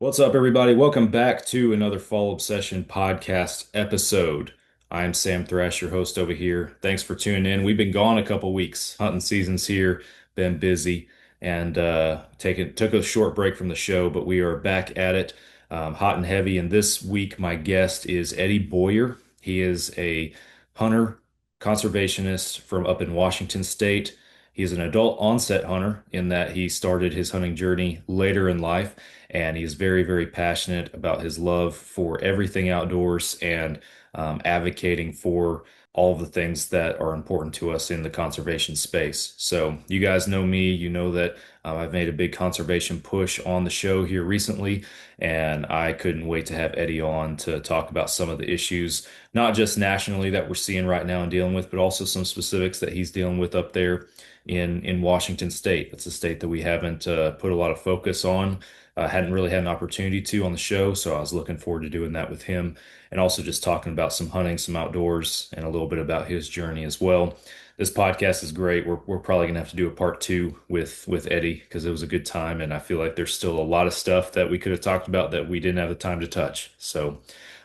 What's up, everybody? Welcome back to another Fall Obsession podcast episode. I'm Sam Thrash, your host over here. Thanks for tuning in. We've been gone a couple weeks. Hunting season's here, been busy, and took a short break from the show, but we are back at it, hot and heavy. And this week, my guest is Eddie Boyer. He is a hunter, conservationist from up in Washington State. He's an adult onset hunter in that he started his hunting journey later in life, and he's very, very passionate about his love for everything outdoors and advocating for all of the things that are important to us in the conservation space. So, you guys know me, you know that I've made a big conservation push on the show here recently, and I couldn't wait to have Eddie on to talk about some of the issues, not just nationally that we're seeing right now and dealing with, but also some specifics that he's dealing with up there in Washington State. That's a state that we haven't put a lot of focus on. Hadn't really had an opportunity to on the show, so I was looking forward to doing that with him, and also just talking about some hunting, some outdoors, and a little bit about his journey as well. This podcast is great. We're probably gonna have to do a part two with Eddie because it was a good time, and I feel like there's still a lot of stuff that we could have talked about that we didn't have the time to touch. So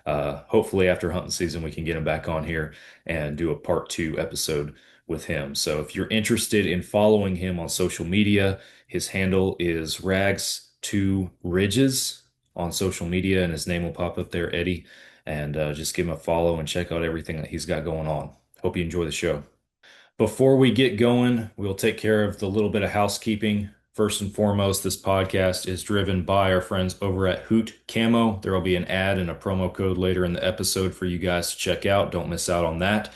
hopefully after hunting season we can get him back on here and do a part two episode with him. So if you're interested in following him on social media, his handle is RAGS to RIDGES on social media, and his name will pop up there, Eddie. And just give him a follow and check out everything that he's got going on. Hope you enjoy the show. Before we get going, we'll take care of the little bit of housekeeping. First and foremost, this podcast is driven by our friends over at Hoot Camo. There will be an ad and a promo code later in the episode for you guys to check out. Don't miss out on that.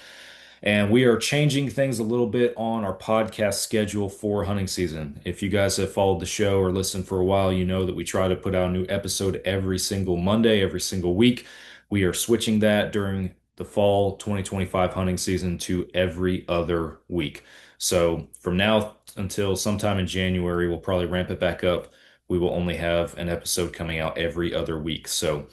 And we are changing things a little bit on our podcast schedule for hunting season. If you guys have followed the show or listened for a while, you know that we try to put out a new episode every single Monday, every single week. We are switching that during the fall 2025 hunting season to every other week. So from now until sometime in January, we'll probably ramp it back up. We will only have an episode coming out every other week. So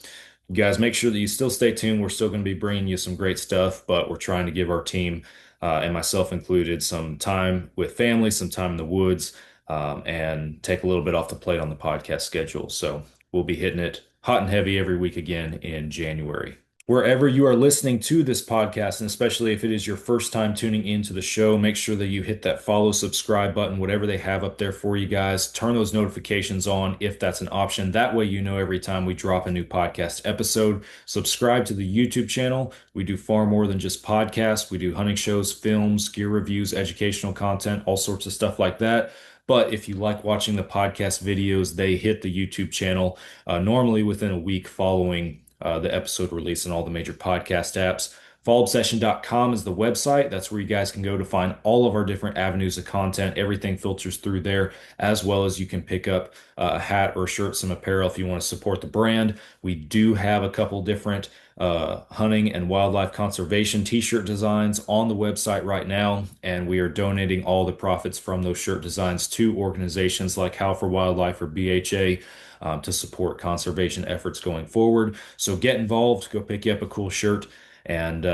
you guys, make sure that you still stay tuned. We're still going to be bringing you some great stuff, but we're trying to give our team, and myself included, some time with family, some time in the woods, and take a little bit off the plate on the podcast schedule. So we'll be hitting it hot and heavy every week again in January. Wherever you are listening to this podcast, and especially if it is your first time tuning into the show, make sure that you hit that follow, subscribe button, whatever they have up there for you guys. Turn those notifications on if that's an option. That way, you know every time we drop a new podcast episode. Subscribe to the YouTube channel. We do far more than just podcasts. We do hunting shows, films, gear reviews, educational content, all sorts of stuff like that. But if you like watching the podcast videos, they hit the YouTube channel normally within a week following the episode release in all the major podcast apps. Fallobsession.com is the website. That's where you guys can go to find all of our different avenues of content. Everything filters through there, as well as you can pick up a hat or a shirt, some apparel if you want to support the brand. We do have a couple different hunting and wildlife conservation t-shirt designs on the website right now, and we are donating all the profits from those shirt designs to organizations like Howl for Wildlife or BHA to support conservation efforts going forward. So get involved, go pick you up a cool shirt, and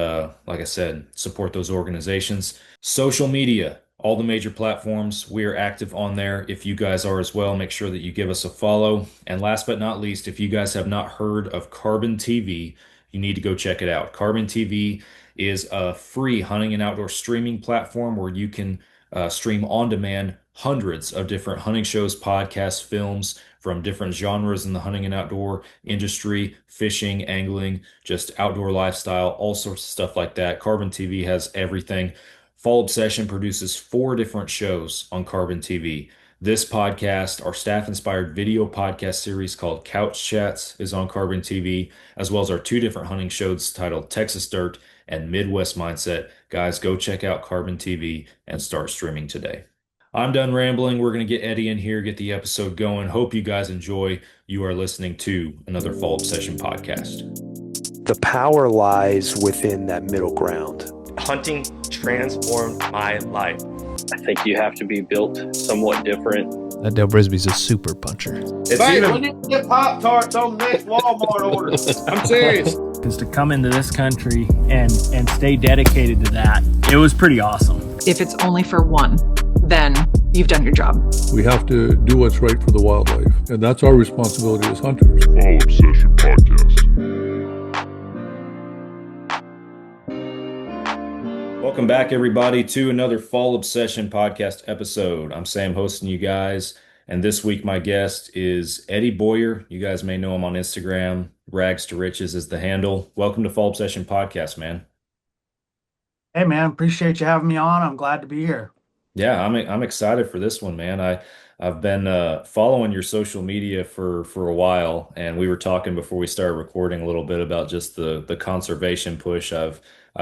like I said, support those organizations. Social media, all the major platforms, we are active on there. If you guys are as well, make sure that you give us a follow. And last but not least, if you guys have not heard of Carbon TV, you need to go check it out. Carbon TV is a free hunting and outdoor streaming platform where you can stream on demand hundreds of different hunting shows, podcasts, films from different genres in the hunting and outdoor industry, fishing, angling, just outdoor lifestyle, all sorts of stuff like that. Carbon TV has everything. Fall Obsession produces 4 different shows on Carbon TV. This podcast, our staff-inspired video podcast series called Couch Chats, is on Carbon TV, as well as our 2 different hunting shows titled Texas Dirt and Midwest Mindset. Guys, go check out Carbon TV and start streaming today. I'm done rambling. We're going to get Eddie in here, get the episode going. Hope you guys enjoy. You are listening to another Fall Obsession podcast. The power lies within that middle ground. Hunting transformed my life. I think you have to be built somewhat different. That Dale Brisby's a super puncher. It's hey, even... we need to get Pop-Tarts on the next Walmart order. I'm serious. Because to come into this country and stay dedicated to that, it was pretty awesome. If it's only for one then you've done your job. We have to do what's right for the wildlife, and that's our responsibility as hunters. Fall Obsession Podcast. Welcome back, everybody, to another Fall Obsession Podcast episode. I'm Sam hosting you guys, and this week my guest is Eddie Boyer. You guys may know him on Instagram. RAGS to Riches is the handle. Welcome to Fall Obsession Podcast, man. Hey, man, appreciate you having me on. I'm glad to be here. Yeah, I'm excited for this one, man. I've been following your social media for a while, and we were talking before we started recording a little bit about just the conservation push I've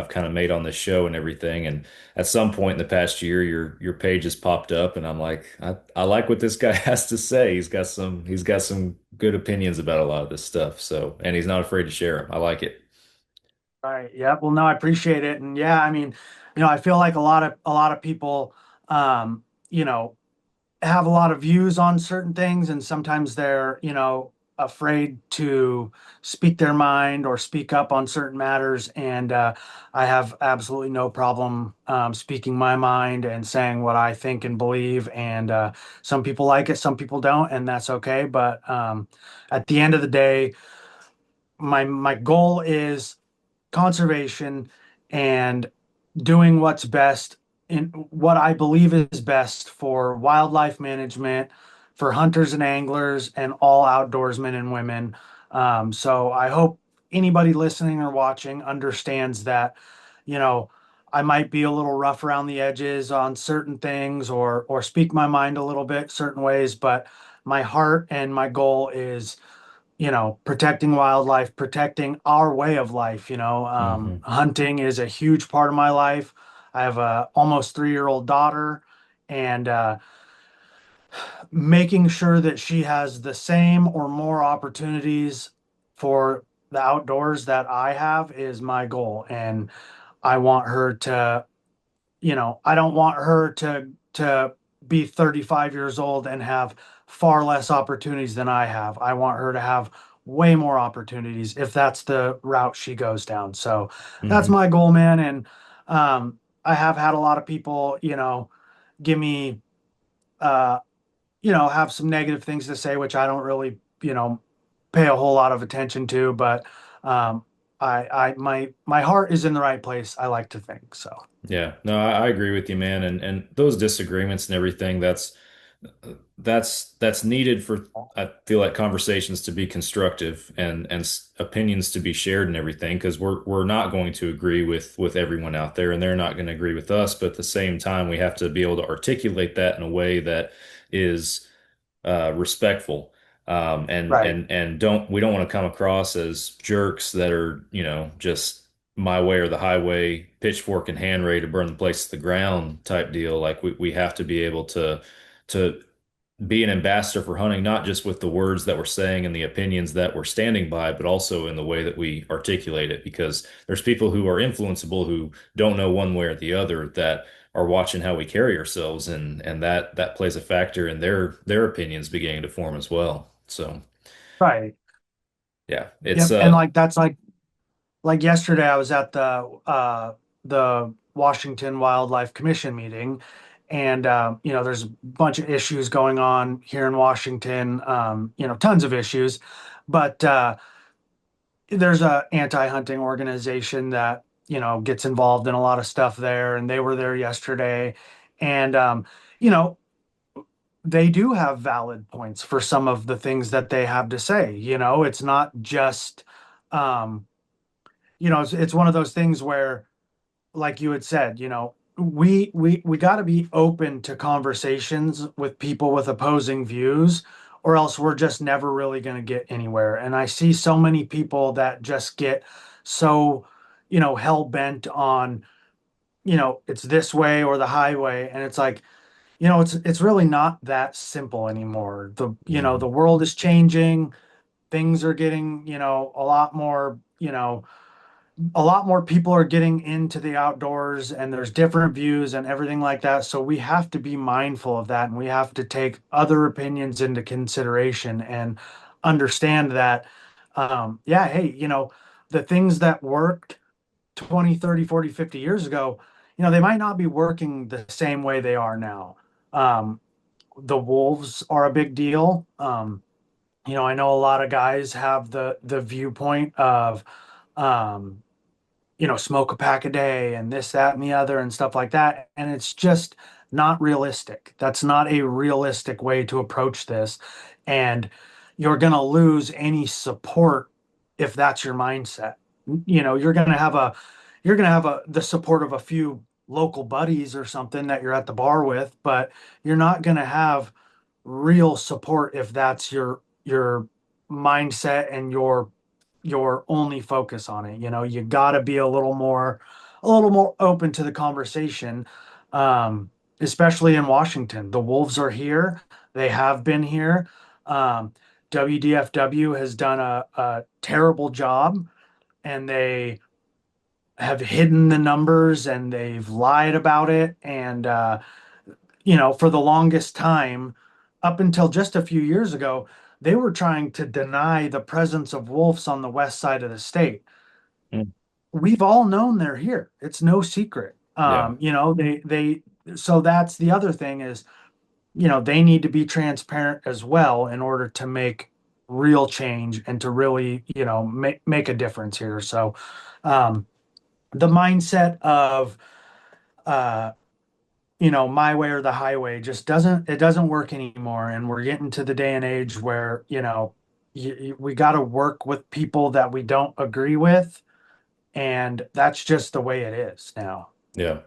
kind of made on this show and everything. And at some point in the past year, your page has popped up, and I'm like, I like what this guy has to say. He's got some good opinions about a lot of this stuff. So, and he's not afraid to share them. I like it. Right. Yeah. Well, no, I appreciate it. And yeah, I mean, I feel like a lot of people, um, you know, have a lot of views on certain things, and sometimes they're, afraid to speak their mind or speak up on certain matters. And I have absolutely no problem speaking my mind and saying what I think and believe. And some people like it, some people don't, and that's okay. But at the end of the day, my goal is conservation and doing what's best in what I believe is best for wildlife management, for hunters and anglers, and all outdoorsmen and women. So I hope anybody listening or watching understands that, you know, I might be a little rough around the edges on certain things or speak my mind a little bit certain ways, but my heart and my goal is, protecting wildlife, protecting our way of life. Hmm. Hunting is a huge part of my life. I have a almost 3-year-old daughter, and making sure that she has the same or more opportunities for the outdoors that I have is my goal. And I want her to, I don't want her to be 35 years old and have far less opportunities than I have. I want her to have way more opportunities if that's the route she goes down. So that's Hmm. my goal, man. And I have had a lot of people, give me, uh, have some negative things to say, which I don't really, pay a whole lot of attention to. But my heart is in the right place, I like to think so. Yeah, no, I agree with you, man. And those disagreements and everything, that's needed for, I feel like, conversations to be constructive and opinions to be shared and everything, because we're not going to agree with everyone out there, and they're not going to agree with us. But at the same time, we have to be able to articulate that in a way that is respectful. Right. And we don't want to come across as jerks that are, just my way or the highway, pitchfork in hand, ready to burn the place to the ground type deal. Like we have to be able to be an ambassador for hunting, not just with the words that we're saying and the opinions that we're standing by, but also in the way that we articulate it. Because there's people who are influenceable who don't know one way or the other, that are watching how we carry ourselves, and that plays a factor in their opinions beginning to form as well. So Right. yeah, it's Yep. And like that's like yesterday I was at the Washington Wildlife Commission meeting, and there's a bunch of issues going on here in Washington, tons of issues, but there's a anti-hunting organization that gets involved in a lot of stuff there, and they were there yesterday. And you know they do have valid points for some of the things that they have to say. It's not just um it's one of those things where, like you had said, we got to be open to conversations with people with opposing views, or else we're just never really going to get anywhere. And I see so many people that just get so, hell bent on, it's this way or the highway, and it's like, it's really not that simple anymore. The mhm. world is changing, things are getting, a lot more people are getting into the outdoors, and there's different views and everything like that. So we have to be mindful of that, and we have to take other opinions into consideration and understand that, yeah, hey, the things that worked 20, 30, 40, 50 years ago, they might not be working the same way they are now. Um, the wolves are a big deal. I know a lot of guys have the viewpoint of, um, smoke a pack a day and this, that, and the other and stuff like that. And it's just not realistic. That's not a realistic way to approach this. And you're going to lose any support if that's your mindset. You're going to have the support of a few local buddies or something that you're at the bar with, but you're not going to have real support if that's your mindset and your only focus on it. You got to be a little more open to the conversation, especially in Washington. The Wolves are here. They have been here. um, WDFW has done a terrible job, and they have hidden the numbers and they've lied about it. And for the longest time, up until just a few years ago, they were trying to deny the presence of wolves on the west side of the state. Mm. We've all known they're here. It's no secret. Yeah. So that's the other thing is, they need to be transparent as well in order to make real change and to really, make a difference here. So, the mindset of, uh, my way or the highway just doesn't work anymore. And we're getting to the day and age where, we got to work with people that we don't agree with, and that's just the way it is now. Yeah.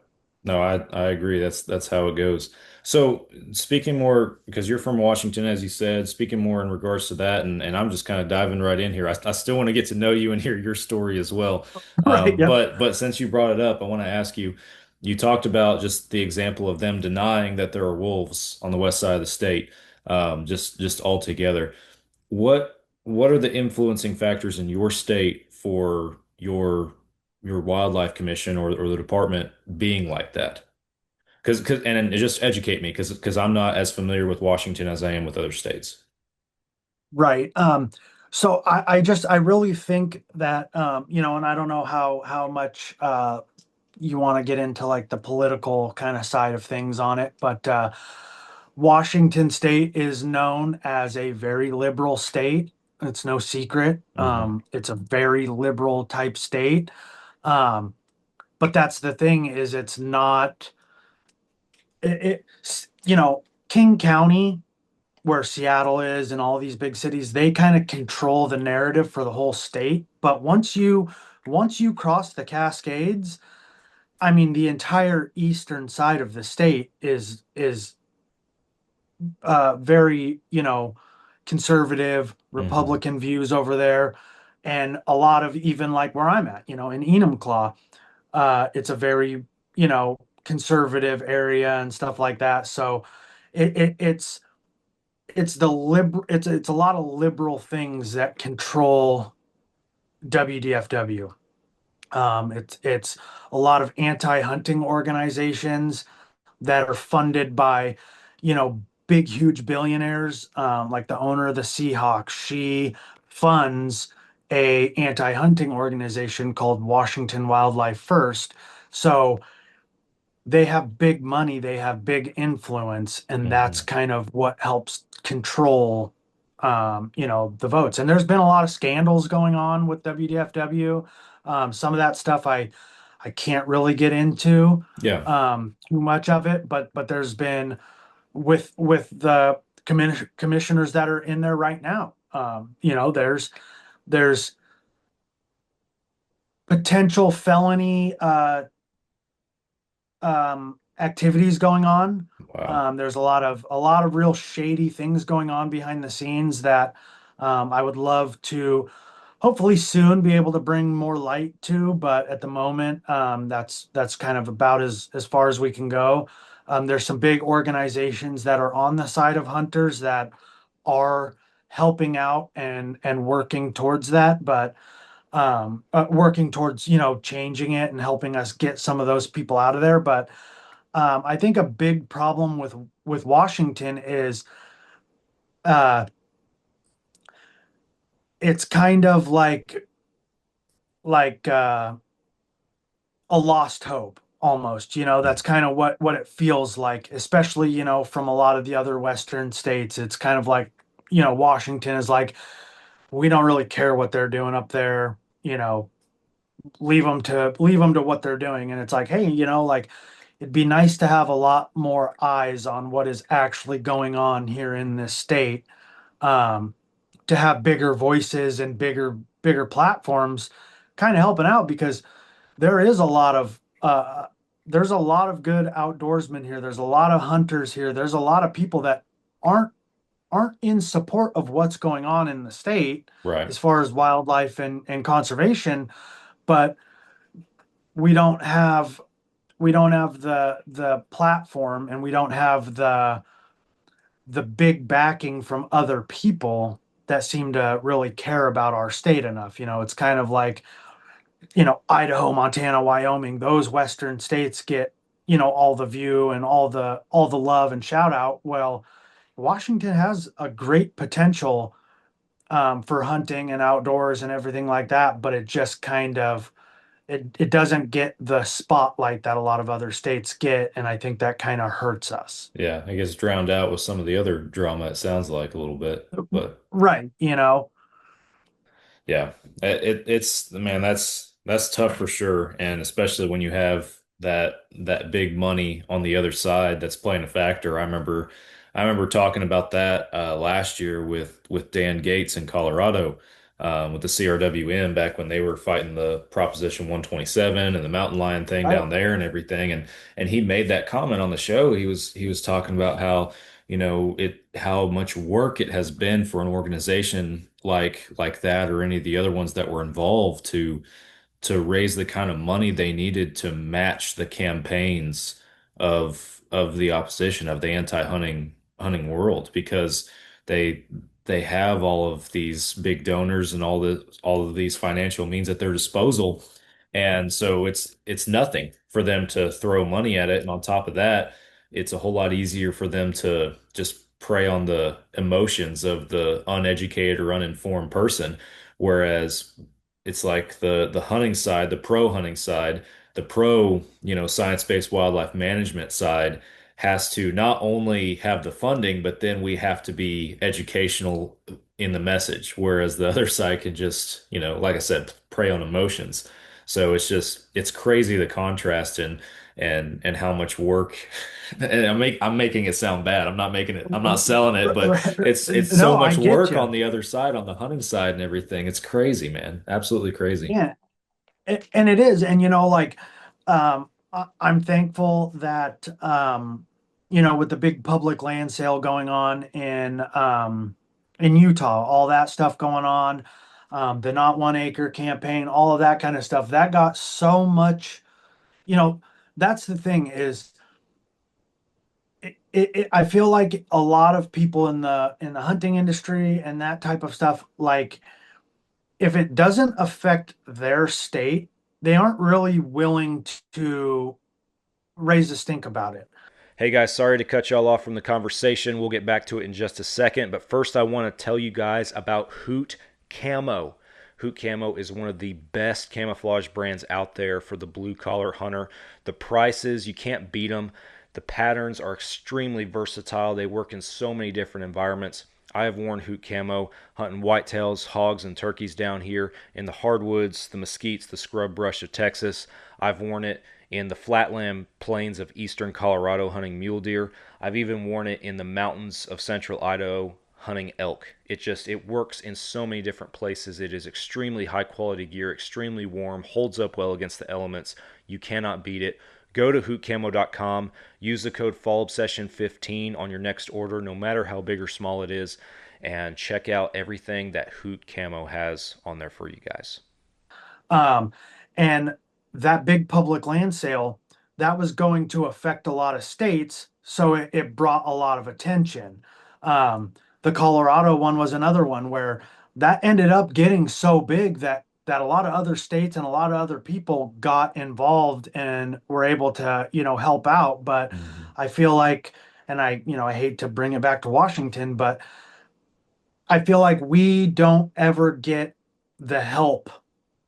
No, I agree. That's how it goes. So speaking more, because you're from Washington, as you said, speaking more in regards to that, and I'm just kind of diving right in here. I still want to get to know you and hear your story as well. Right. Yep. But since you brought it up, I want to ask you, you talked about just the example of them denying that there are wolves on the west side of the state, just altogether. What are the influencing factors in your state for your wildlife commission or the department being like that? And just educate me because I'm not as familiar with Washington as I am with other states. Right. So I really think that, and I don't know how much you want to get into like the political kind of side of things on it, but Washington State is known as a very liberal state. It's no secret. Hmm. It's a very liberal type state. Um, but that's the thing is it's not King County, where Seattle is and all these big cities, they kind of control the narrative for the whole state. But once you cross the Cascades, I mean, the entire eastern side of the state is very, conservative Hmm. Republican views over there. And a lot of, even like where I'm at, in Enumclaw, it's a very, conservative area and stuff like that. So it's a lot of liberal things that control WDFW. It's a lot of anti-hunting organizations that are funded by, big, huge billionaires. Like the owner of the Seahawks, she funds a anti-hunting organization called Washington Wildlife First. So they have big money, they have big influence, and that's Hmm. kind of what helps control, the votes. And there's been a lot of scandals going on with WDFW. Some of that stuff I can't really get into Yeah. too much of it, but there's been with the commissioners that are in there right now. There's potential felony activities going on. Wow. There's a lot of real shady things going on behind the scenes that I would love to hopefully soon be able to bring more light to, but at the moment, that's kind of about as far as we can go. There's some big organizations that are on the side of hunters that are helping out and working towards that, but working towards changing it and helping us get some of those people out of there. But I think a big problem with Washington is uh, it's kind of like a lost hope. almost. That's kind of what it feels like, especially, from a lot of the other Western states. It's kind of like, Washington is like, we don't really care what they're doing up there, leave them to what they're doing. And it's like, hey, like it'd be nice to have a lot more eyes on what is actually going on here in this state. Um, to have bigger voices and bigger platforms kind of helping out, because there is a lot of there's a lot of good outdoorsmen here. There's a lot of hunters here. There's a lot of people that aren't aren't in support of what's going on in the state Right. as far as wildlife and conservation, but we don't have the platform, and we don't have the big backing from other people that seem to really care about our state enough. It's kind of like, Idaho, Montana, Wyoming, those Western states get, all the view and all the love and shout out. Well, Washington has a great potential for hunting and outdoors and everything like that, but it just kind of it doesn't get the spotlight that a lot of other states get, and I think that kind of hurts us. Yeah, I guess drowned out with some of the other drama, it sounds like a little bit. But Right, yeah, it's man, that's tough for sure, and especially when you have that big money on the other side that's playing a factor. I remember talking about that last year with Dan Gates in Colorado, with the CRWN back when they were fighting the Proposition 127 and the mountain lion thing right. down there and everything, and he made that comment on the show. He was talking about how how much work it has been for an organization like that or any of the other ones that were involved to raise the kind of money they needed to match the campaigns of the opposition, of the anti-hunting world, because they they have all of these big donors and all of these financial means at their disposal. And so it's nothing for them to throw money at it. And on top of that, it's a whole lot easier for them to just prey on the emotions of the uneducated or uninformed person. Whereas it's like the hunting side, the pro hunting side, the pro, science-based wildlife management side has to not only have the funding, but then we have to be educational in the message. Whereas the other side can just, like I said, prey on emotions. So it's crazy the contrast and how much work. And I'm making it sound bad. I'm not selling it, but it's so No, I much get work you. on the other side, on the hunting side and everything. It's crazy, man. Absolutely crazy. Yeah, and it is. And like, I'm thankful that with the big public land sale going on in Utah, all that stuff going on, the Not One Acre campaign, all of that kind of stuff, that got so much. you know that's the thing is, I feel like a lot of people in the hunting industry and that type of stuff, like, if it doesn't affect their state, they aren't really willing to raise a stink about it. Hey guys, sorry to cut y'all off from the conversation. We'll get back to it in just a second. But first, I want to tell you guys about Hoot Camo. Hoot Camo is one of the best camouflage brands out there for the blue collar hunter. The prices, you can't beat them. The patterns are extremely versatile. They work in so many different environments. I have worn Hoot Camo hunting whitetails, hogs, and turkeys down here in the hardwoods, the mesquites, the scrub brush of Texas. I've worn it in the flatland plains of eastern Colorado hunting mule deer. I've even worn it in the mountains of central Idaho hunting elk. It works in so many different places. It is extremely high quality gear, extremely warm, holds up well against the elements. You cannot beat it. Go to hootcamo.com, use the code FallObsession15 on your next order, no matter how big or small it is, and check out everything that Hoot Camo has on there for you guys. And that big public land sale, that was going to affect a lot of states, so it brought a lot of attention. The Colorado one was another one where that ended up getting so big that a lot of other states and a lot of other people got involved and were able to, help out. But Mhm. I feel like, and I hate to bring it back to Washington, but I feel like we don't ever get the help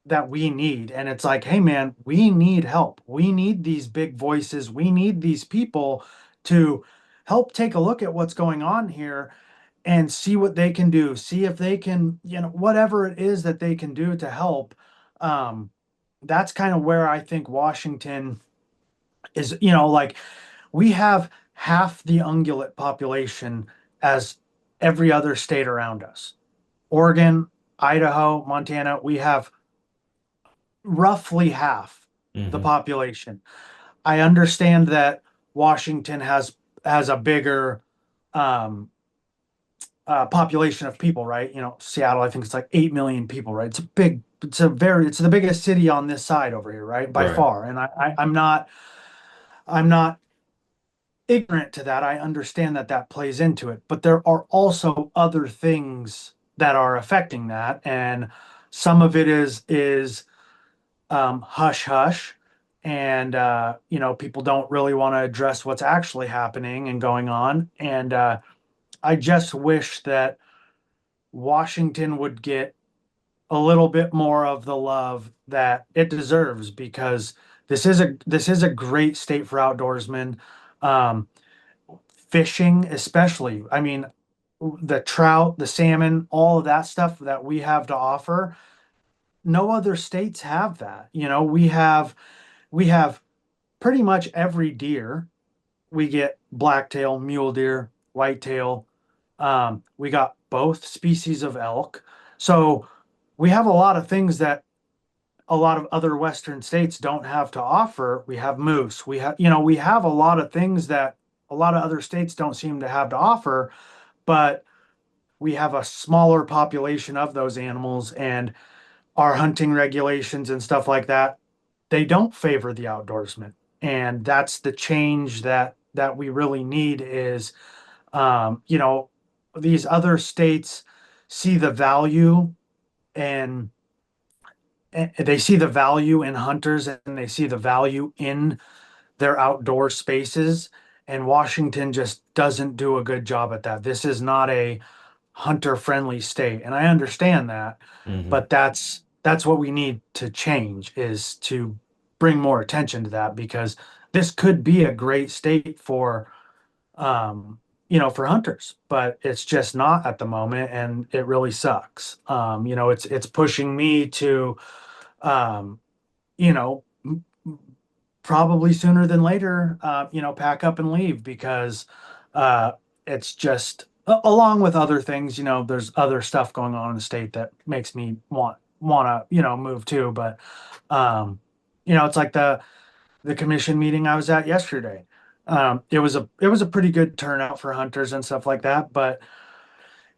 that we need. And it's like, hey man, we need help. We need these big voices. We need these people to help take a look at what's going on here and see what they can do. See if they can, whatever it is that they can do to help. Um, that's kind of where I think Washington is, like we have half the ungulate population as every other state around us. Oregon, Idaho, Montana, we have roughly half the Hmm. population. I understand that Washington has a bigger um, population of people, right? Seattle, I think it's like 8 million people, right? It's a big, it's the biggest city on this side over here, right? By Right. far. And I'm not ignorant to that. I understand that that plays into it, but there are also other things that are affecting that, and some of it is hush hush, and people don't really want to address what's actually happening and going on, and I just wish that Washington would get a little bit more of the love that it deserves because this is a great state for outdoorsmen. Um, Fishing, especially. I mean, the trout, the salmon, all of that stuff that we have to offer. No other states have that. We have pretty much every deer. We get blacktail, mule deer, whitetail. We got both species of elk. So we have a lot of things that a lot of other Western states don't have to offer. We have moose. We have a lot of things that a lot of other states don't seem to have to offer, but we have a smaller population of those animals, and our hunting regulations and stuff like that, they don't favor the outdoorsman. And that's the change that we really need is um, you know, these other states see the value and they see the value in hunters and they see the value in their outdoor spaces. And Washington just doesn't do a good job at that. This is not a hunter friendly state. And I understand that, Hmm. but that's what we need to change is to bring more attention to that because this could be a great state for hunters, but it's just not at the moment and it really sucks. It's pushing me to um, you know, probably sooner than later, pack up and leave because uh, it's just along with other things. There's other stuff going on in the state that makes me want to move too. But it's like the commission meeting I was at yesterday. It was a pretty good turnout for hunters and stuff like that. But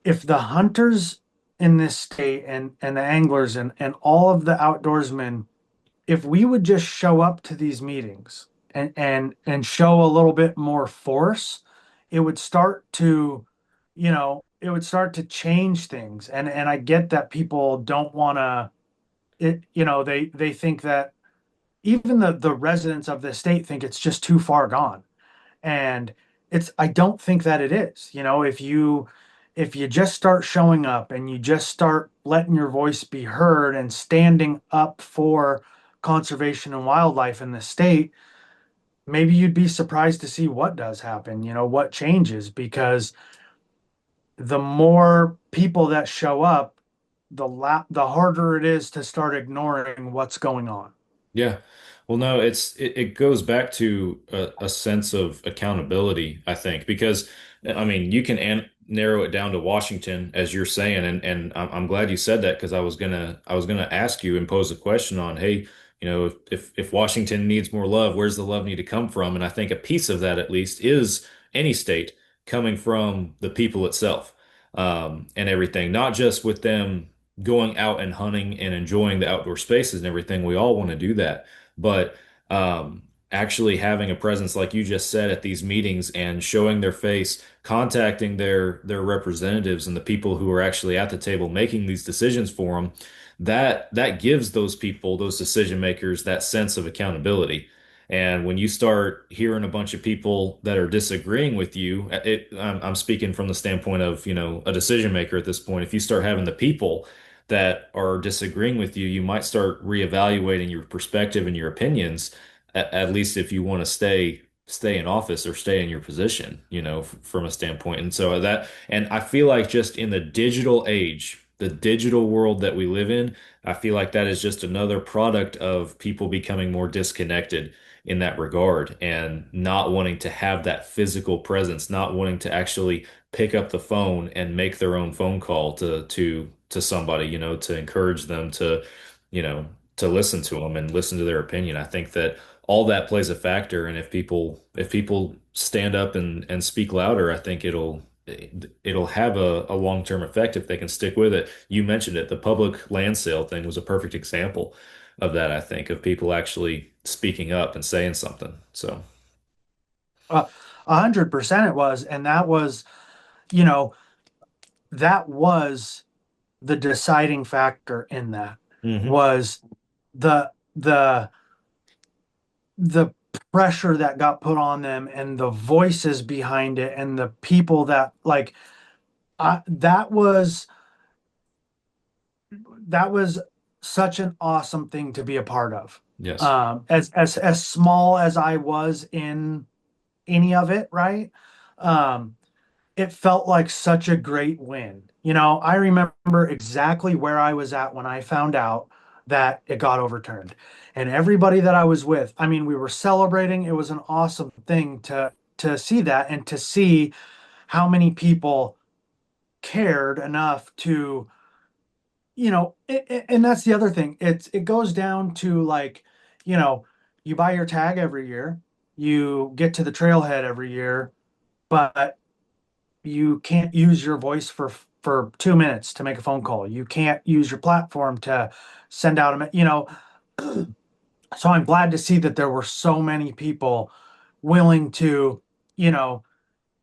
if the hunters in this state and the anglers and all of the outdoorsmen if we would just show up to these meetings and show a little bit more force, it would start to change things. And I get that people don't want to they think that even the residents of the state think it's just too far gone. And I don't think that it is. If you just start showing up and you just start letting your voice be heard and standing up for conservation and wildlife in the state, maybe you'd be surprised to see what does happen, what changes, because the more people that show up, the harder it is to start ignoring what's going on. Yeah. Well, no, it goes back to a sense of accountability, I think, because I mean, you can narrow it down to Washington as you're saying, and I'm glad you said that because I was gonna ask you and pose a question on, hey, if Washington needs more love, where's the love need to come from? And I think a piece of that at least is any state coming from the people itself, and everything, not just with them going out and hunting and enjoying the outdoor spaces and everything. We all want to do that. But actually having a presence, like you just said, at these meetings and showing their face, contacting their representatives and the people who are actually at the table making these decisions for them, that gives those people, those decision makers, that sense of accountability. And when you start hearing a bunch of people that are disagreeing with you, I'm speaking from the standpoint of, a decision maker at this point. If you start having the people that are disagreeing with you, you might start reevaluating your perspective and your opinions, at least if you want to stay in office or stay in your position, from a standpoint. And so and I feel like just in the digital age, the digital world that we live in, I feel like that is just another product of people becoming more disconnected in that regard and not wanting to have that physical presence, not wanting to actually pick up the phone and make their own phone call to somebody, to encourage them to listen to them and listen to their opinion. I think that all that plays a factor, and if people stand up and speak louder, I think it'll have a long-term effect if they can stick with it. You mentioned it. The public land sale thing was a perfect example of that, I think, of people actually speaking up and saying something. So, 100% it was, and you know, that was the deciding factor in that hmm was the the the pressure that got put on them and the voices behind it and the people that like that was such an awesome thing to be a part of. yes. As small as I was in any of it, right? Um, it felt like such a great win. I remember exactly where I was at when I found out that it got overturned. And everybody that I was with, I mean, we were celebrating. It was an awesome thing to see that and to see how many people cared enough to, and that's the other thing. It goes down to like, you know, you buy your tag every year, you get to the trailhead every year, but you can't use your voice for 2 minutes to make a phone call. You can't use your platform to send out so I'm glad to see that there were so many people willing to, you know,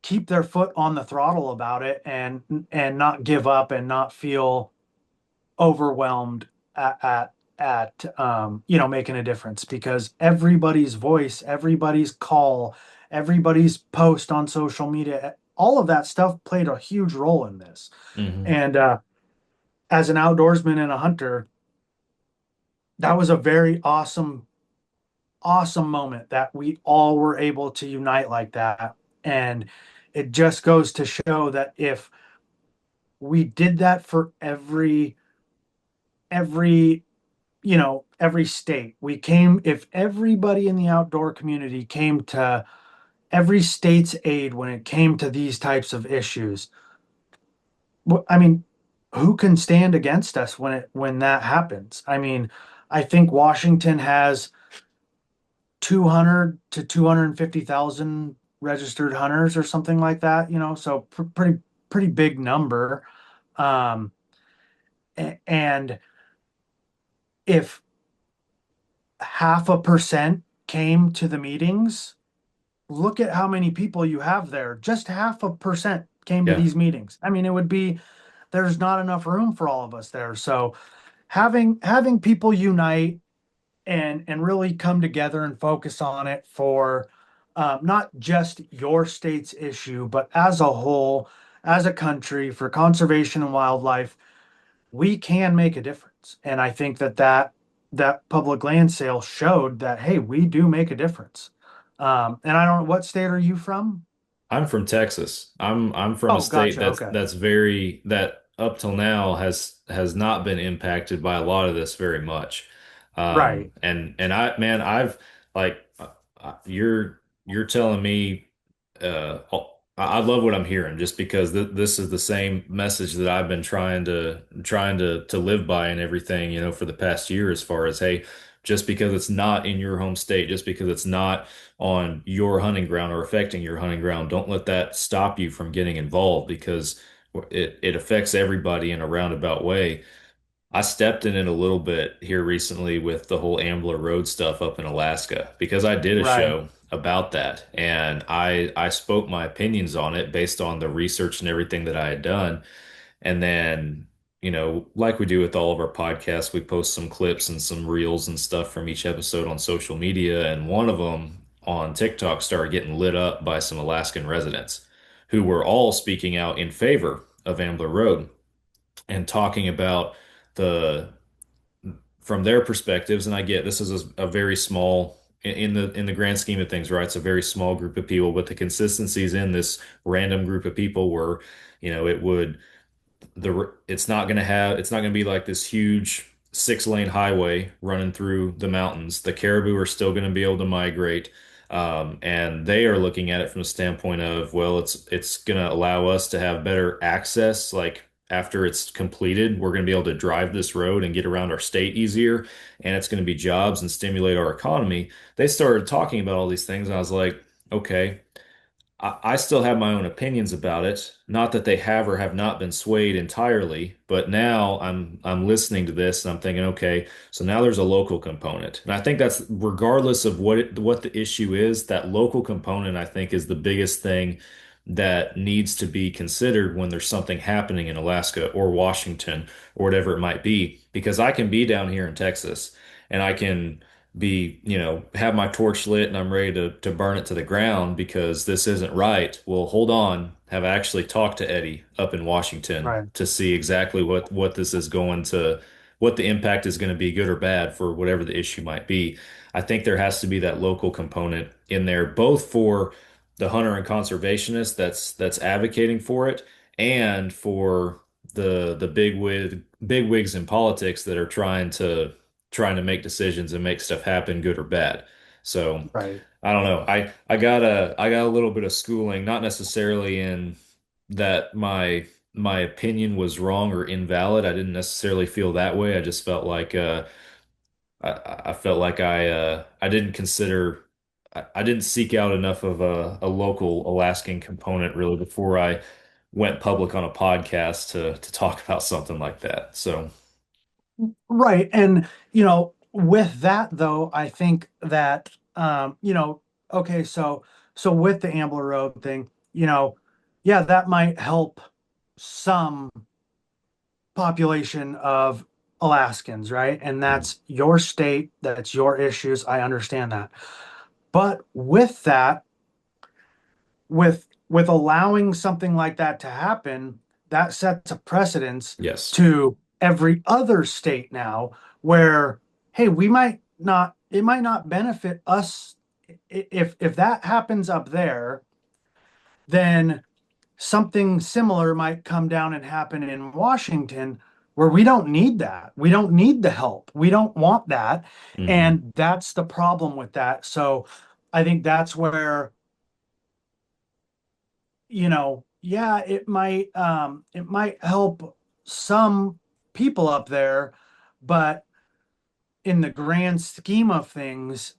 keep their foot on the throttle about it and not give up and not feel overwhelmed at making a difference because everybody's voice, everybody's call, everybody's post on social media, all of that stuff played a huge role in this. hmm And as an outdoorsman and a hunter, that was a very awesome moment that we all were able to unite like that. And it just goes to show that if we did that for every every state, if everybody in the outdoor community came to every state's aid when it came to these types of issues, I mean, who can stand against us when that happens? I mean, I think Washington has 200 to 250,000 registered hunters or something like that, so pretty big number. Um, and if 0.5% came to the meetings, look at how many people you have there. Just 0.5% came to Yeah. these meetings. I mean, there's not enough room for all of us there. So having people unite and really come together and focus on it for not just your state's issue, but as a whole, as a country, for conservation and wildlife, we can make a difference. And I think that public land sale showed that, hey, we do make a difference. And I don't know, what state are you from? I'm from Texas. I'm from a Oh, state gotcha. that's Okay. that's very that up till now has not been impacted by a lot of this very much. Right. And I man, I've like you're telling me I love what I'm hearing just because this is the same message that I've been trying to live by and everything, for the past year as far as hey, just because it's not in your home state, just because it's not on your hunting ground or affecting your hunting ground, don't let that stop you from getting involved because it affects everybody in a roundabout way. I stepped in it a little bit here recently with the whole Ambler Road stuff up in Alaska because I did a Right. show about that and I spoke my opinions on it based on the research and everything that I had done. And then, like we do with all of our podcasts, we post some clips and some reels and stuff from each episode on social media. And one of them on TikTok started getting lit up by some Alaskan residents who were all speaking out in favor of Ambler Road and talking about the from their perspectives, and I get this is a very small in the grand scheme of things, right? It's a very small group of people, but the consistencies in this random group of people were, it would it's not going to be like this huge 6 lane highway running through the mountains. The caribou are still going to be able to migrate. And they are looking at it from the standpoint of, well, it's going to allow us to have better access. Like after it's completed, we're going to be able to drive this road and get around our state easier, and it's going to be jobs and stimulate our economy. They started talking about all these things, and I was like, okay. I still have my own opinions about it. Not that they have or have not been swayed entirely, but now I'm listening to this and I'm thinking, okay, so now there's a local component. And I think that's regardless of what the issue is, that local component I think is the biggest thing that needs to be considered when there's something happening in Alaska or Washington or whatever it might be. Because I can be down here in Texas and I can have my torch lit and I'm ready to burn it to the ground because this isn't right. Well, hold on. Have actually talked to Eddie up in Washington Right. to see exactly what this is what the impact is going to be, good or bad, for whatever the issue might be. I think there has to be that local component in there, both for the hunter and conservationist that's advocating for it, and for the big wigs in politics that are trying to make decisions and make stuff happen, good or bad. So Right. I don't know. I got a little bit of schooling, not necessarily in that my opinion was wrong or invalid. I didn't necessarily feel that way. I just felt like I felt like I didn't consider I didn't seek out enough of a local Alaskan component really before I went public on a podcast to talk about something like that. So Right. And, with that though, I think that, okay, so with the Ambler Road thing, yeah, that might help some population of Alaskans, right? And that's your state, that's your issues. I understand that. But with that, with allowing something like that to happen, that sets a precedence yes. to every other state now where, hey, it might not benefit us if that happens up there, then something similar might come down and happen in Washington where we don't need that. We don't need the help. We don't want that. Hmm. And that's the problem with that. So I think that's where, yeah, it might help some people up there, but in the grand scheme of things,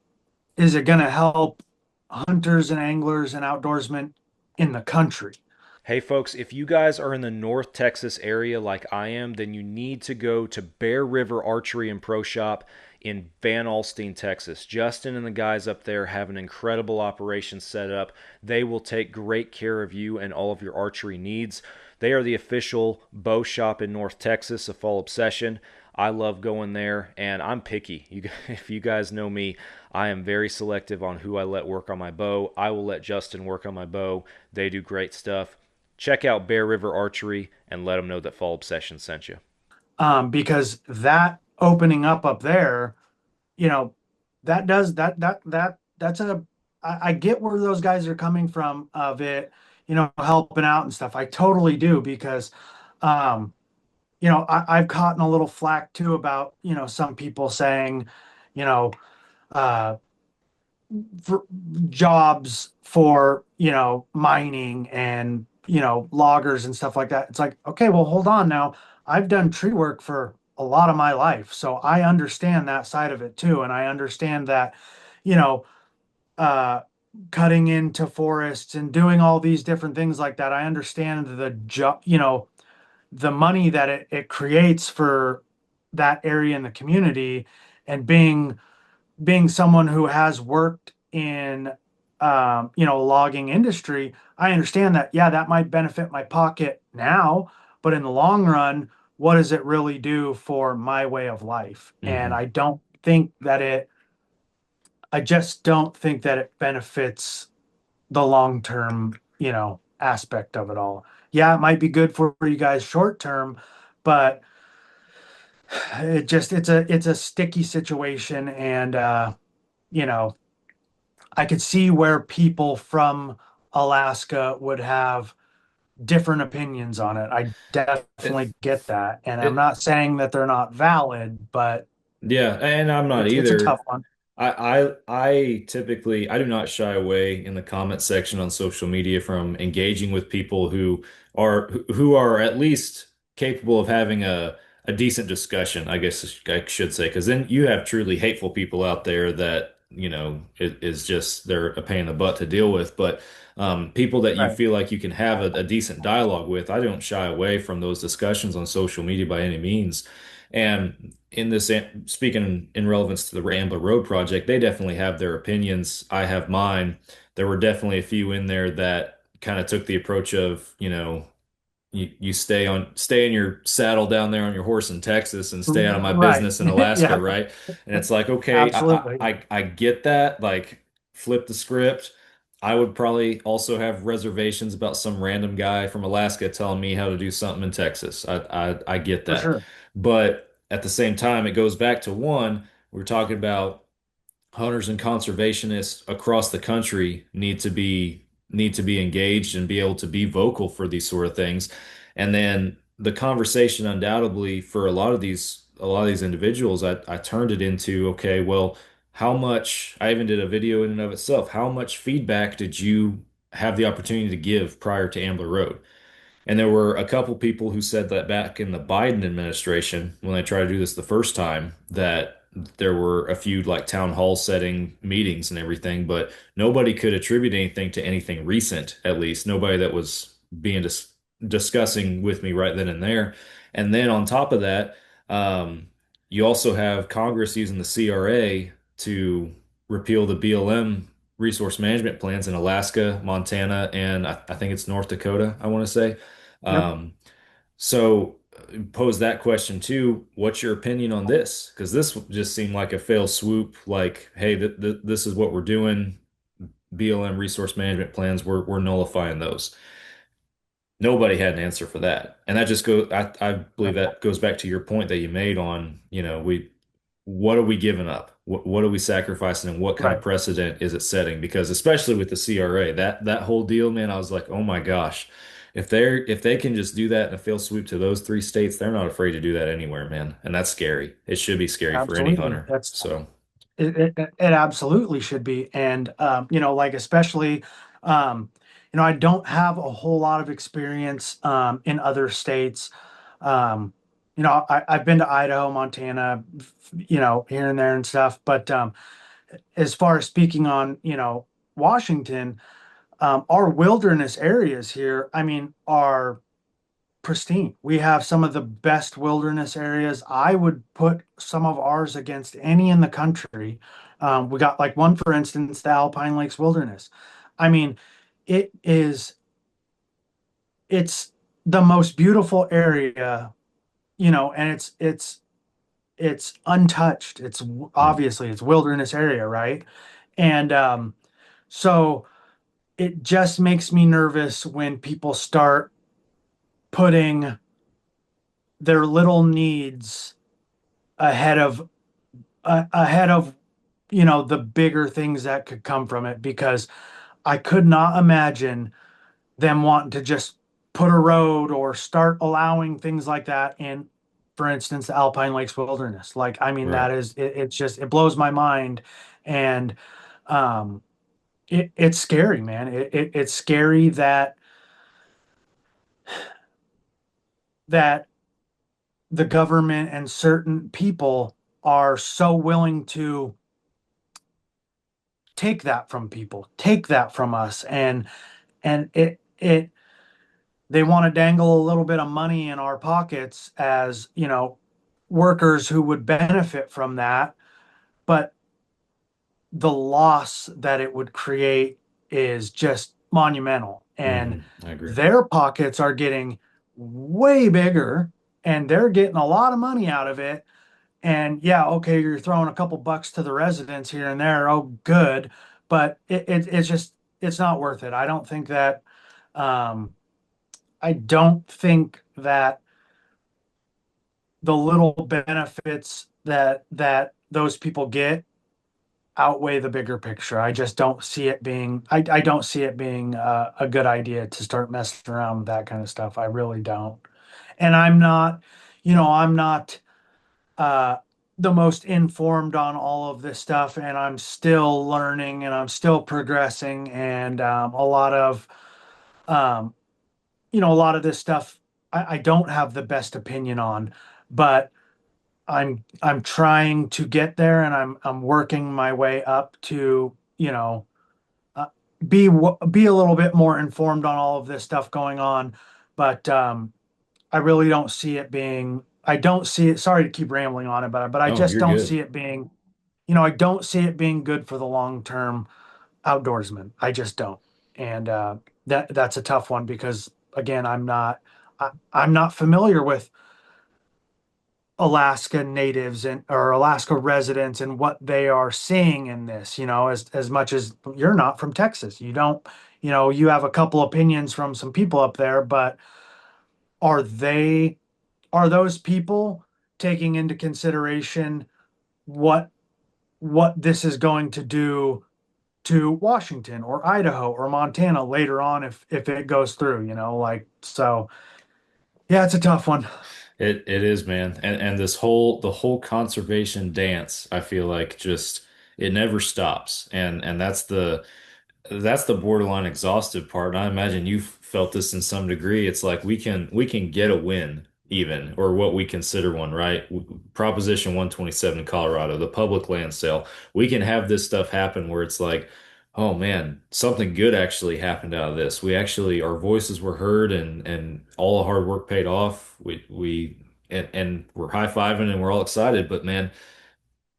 is it going to help hunters and anglers and outdoorsmen in the country? Hey, folks, if you guys are in the North Texas area like I am, then you need to go to Bear River Archery and Pro Shop in Van Alstyne, Texas. Justin and the guys up there have an incredible operation set up. They will take great care of you and all of your archery needs. They are the official bow shop in North Texas, a Fall Obsession. I love going there, and I'm picky. If you guys know me, I am very selective on who I let work on my bow. I will let Justin work on my bow. They do great stuff. Check out Bear River Archery and let them know that Fall Obsession sent you. Because that opening up there, that does that's I get where those guys are coming from of it, helping out and stuff. I totally do because, I've caught in a little flack too about, some people saying, you know, uh, for jobs for, mining and, loggers and stuff like that. It's like, okay, well, hold on now. I've done tree work for a lot of my life, so I understand that side of it too. And I understand that, you know, uh, cutting into forests and doing all these different things like that. I understand the job, the money that it creates for that area in the community, and being someone who has worked in logging industry, I understand that, yeah, that might benefit my pocket now, but in the long run, what does it really do for my way of life? And Hmm. I just don't think that it benefits the long term, aspect of it all. Yeah, it might be good for you guys short term, but it's a sticky situation, and you know, I could see where people from Alaska would have different opinions on it. I It, definitely get that, and I'm it, not saying that they're not valid, but yeah, and I'm not it's a tough either. one. I typically I do not shy away in the comment section on social media from engaging with people who are at least capable of having a decent discussion, I guess I should say, because then you have truly hateful people out there that, it is just they're a pain in the butt to deal with. But people that you Right. feel like you can have a decent dialogue with, I don't shy away from those discussions on social media by any means. And in this, speaking in relevance to the Rambler Road project, they definitely have their opinions. I have mine. There were definitely a few in there that kind of took the approach of, you stay in your saddle down there on your horse in Texas and stay out of my Right. business in Alaska, Yeah, right? And it's like, okay, absolutely. I get that. Like, flip the script. I would probably also have reservations about some random guy from Alaska telling me how to do something in Texas. I get For that. sure. But at the same time, it goes back to one, we're talking about hunters and conservationists across the country need to be engaged and be able to be vocal for these sort of things. And then the conversation undoubtedly for a lot of these individuals, I turned it into, okay, well, how much, I even did a video in and of itself, how much feedback did you have the opportunity to give prior to Ambler Road? And there were a couple people who said that back in the Biden administration, when they tried to do this the first time, that there were a few like town hall setting meetings and everything, but nobody could attribute anything to anything recent, at least. Nobody that was being discussing with me right then and there. And then on top of that, um, you also have Congress using the CRA to repeal the BLM resource management plans in Alaska, Montana, and I think it's North Dakota, I want to say. Yep. Um, so pose that question too. What's your opinion on this? Because this just seemed like a fail swoop. Like, hey, this is what we're doing. BLM resource management plans, we're nullifying those. Nobody had an answer for that, and that just goes. I believe that goes back to your point that you made on, what are we giving up? What are we sacrificing, and what kind of Right. precedent is it setting? Because especially with the CRA, that whole deal, man, I was like, oh my gosh, if they can just do that in a fail swoop to those three states, they're not afraid to do that anywhere, man, and that's scary. It should be scary for any Absolutely. hunter. So, It absolutely should be. And, like, especially, um, I don't have a whole lot of experience, in other states. Um, I've been to Idaho, Montana, here and there and stuff. But, as far as speaking on, Washington, our wilderness areas here, I mean, are pristine. We have some of the best wilderness areas. I would put some of ours against any in the country. We got like one, for instance, the Alpine Lakes Wilderness. I mean, it is, it's the most beautiful area, and it's untouched. It's obviously it's wilderness area, right? And so it just makes me nervous when people start putting their little needs ahead of ahead of the bigger things that could come from it, because I could not imagine them wanting to just put a road or start allowing things like that in, for instance, the Alpine Lakes Wilderness. Like, I mean, right. that is it's just, it blows my mind. And um it's scary, man. It's scary that the government and certain people are so willing to take that from people, take that from us, and it they want to dangle a little bit of money in our pockets as, workers who would benefit from that. But the loss that it would create is just monumental. And I agree. their pockets are getting way bigger, and they're getting a lot of money out of it. And yeah, okay, you're throwing a couple bucks to the residents here and there. Oh, good. But it's just, it's not worth it. Um, I don't think that the little benefits that those people get outweigh the bigger picture. I just don't see it being I don't see it being a good idea to start messing around with that kind of stuff. I really don't. And I'm not, I'm not uh the most informed on all of this stuff, and I'm still learning and I'm still progressing, and um a lot of this stuff I don't have the best opinion on, but I'm trying to get there, and I'm working my way up to, uh, be a little bit more informed on all of this stuff going on. But I really don't see it being. I don't see it. Sorry to keep rambling on it, but I Oh, just you're don't good. see it being. I don't see it being good for the long term outdoorsman. I just don't, and that's a tough one because again, I'm not familiar with Alaska natives and or Alaska residents and what they are seeing in this, as much as you're not from Texas. You don't, you have a couple opinions from some people up there, but are they are those people taking into consideration what this is going to do to Washington or Idaho or Montana later on if it goes through, like so yeah, it's a tough one. It is, man. And this whole the whole conservation dance, I feel like just it never stops. And that's the borderline exhaustive part. And I imagine you've felt this in some degree. It's like we can get a win even, or what we consider one, right? Proposition 127 in Colorado, the public land sale. We can have this stuff happen where it's like, oh man, something good actually happened out of this. We actually our voices were heard and all the hard work paid off. And we're high-fiving and we're all excited, but man,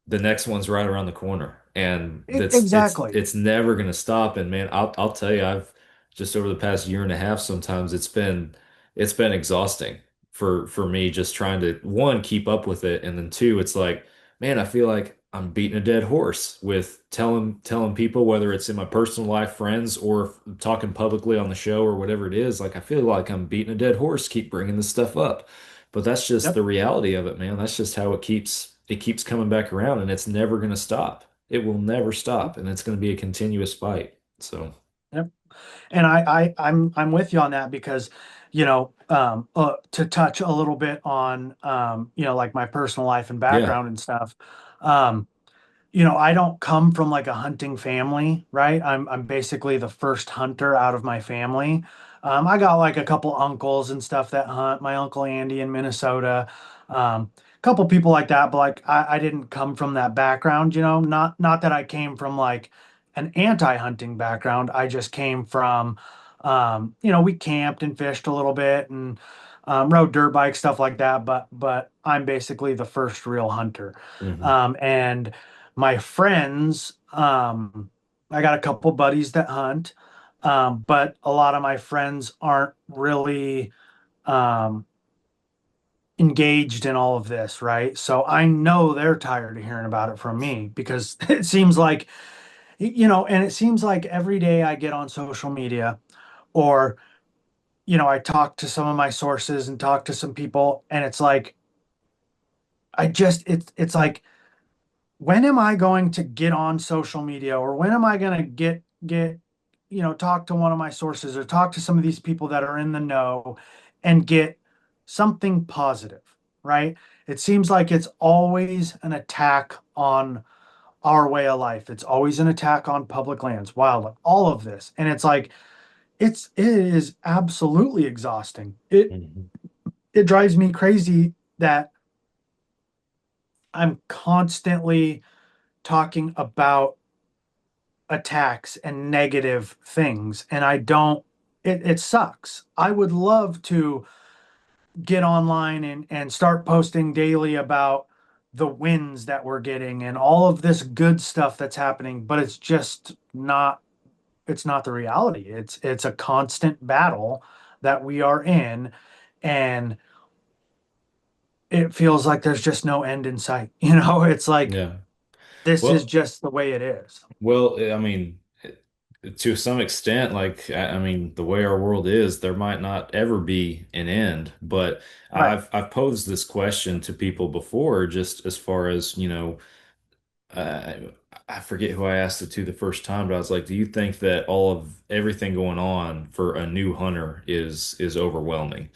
the next one's right around the corner, and that's Exactly. it's never going to stop. And man, I'll tell you, I've just over the past year and a half, sometimes it's been exhausting for me just trying to one keep up with it, and then two, it's like, man, I feel like I'm beating a dead horse with telling people, whether it's in my personal life, friends, or talking publicly on the show or whatever it is. Like I feel like I'm beating a dead horse, keep bringing this stuff up. But that's just the Yep. reality of it, man. That's just how it keeps coming back around, and it's never going to stop. It will never stop, and it's going to be a continuous fight. So, Yep. And I'm with you on that because, to touch a little bit on, like my personal life and yeah. background and stuff. Um, I don't come from like a hunting family, right? I'm basically the first hunter out of my family. I got like a couple uncles and stuff that hunt. My uncle Andy in Minnesota, a couple people like that, but like I didn't come from that background, Not that I came from like an anti-hunting background. I just came from, we camped and fished a little bit and rode dirt bikes, stuff like that. But I'm basically the first real hunter, Hmm. and my friends, I got a couple buddies that hunt, but a lot of my friends aren't really um, engaged in all of this, right? So I know they're tired of hearing about it from me because it seems like, and it seems like every day I get on social media or, I talk to some of my sources and talk to some people, and it's like, it's like, when am I going to get on social media, or when am I going to get talk to one of my sources or talk to some of these people that are in the know and get something positive, right? It seems like it's always an attack on our way of life. It's always an attack on public lands, wildlife, all of this. And it's like it is absolutely exhausting. Hmm. It drives me crazy that I'm constantly talking about attacks and negative things, and I don't it sucks. I would love to get online and start posting daily about the wins that we're getting and all of this good stuff that's happening, but it's not the reality. It's a constant battle that we are in, and it feels like there's just no end in sight. It's like Yeah. this is Well, just the way it is. well, I mean, to some extent, I mean, the way our world is, there might not ever be an end. But Right. I've posed this question to people before, just as far as, I I forget who I asked it to the first time, but I was like, do you think that all of everything going on for a new hunter is overwhelming?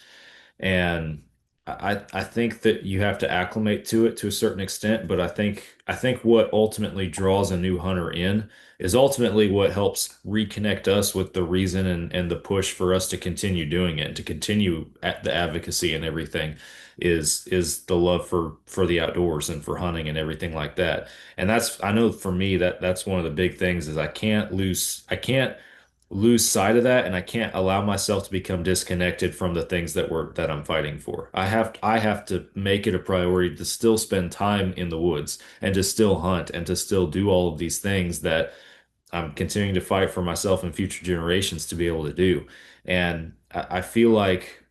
And I think that you have to acclimate to it to a certain extent, but I think what ultimately draws a new hunter in is ultimately what helps reconnect us with the reason and the push for us to continue doing it, and to continue at the advocacy and everything is the love for the outdoors and for hunting and everything like that. And that's, I know for me that that's one of the big things is I can't lose sight of that, and I can't allow myself to become disconnected from the things that I'm fighting for. I have to make it a priority to still spend time in the woods and to still hunt and to still do all of these things that I'm continuing to fight for myself and future generations to be able to do. And I feel like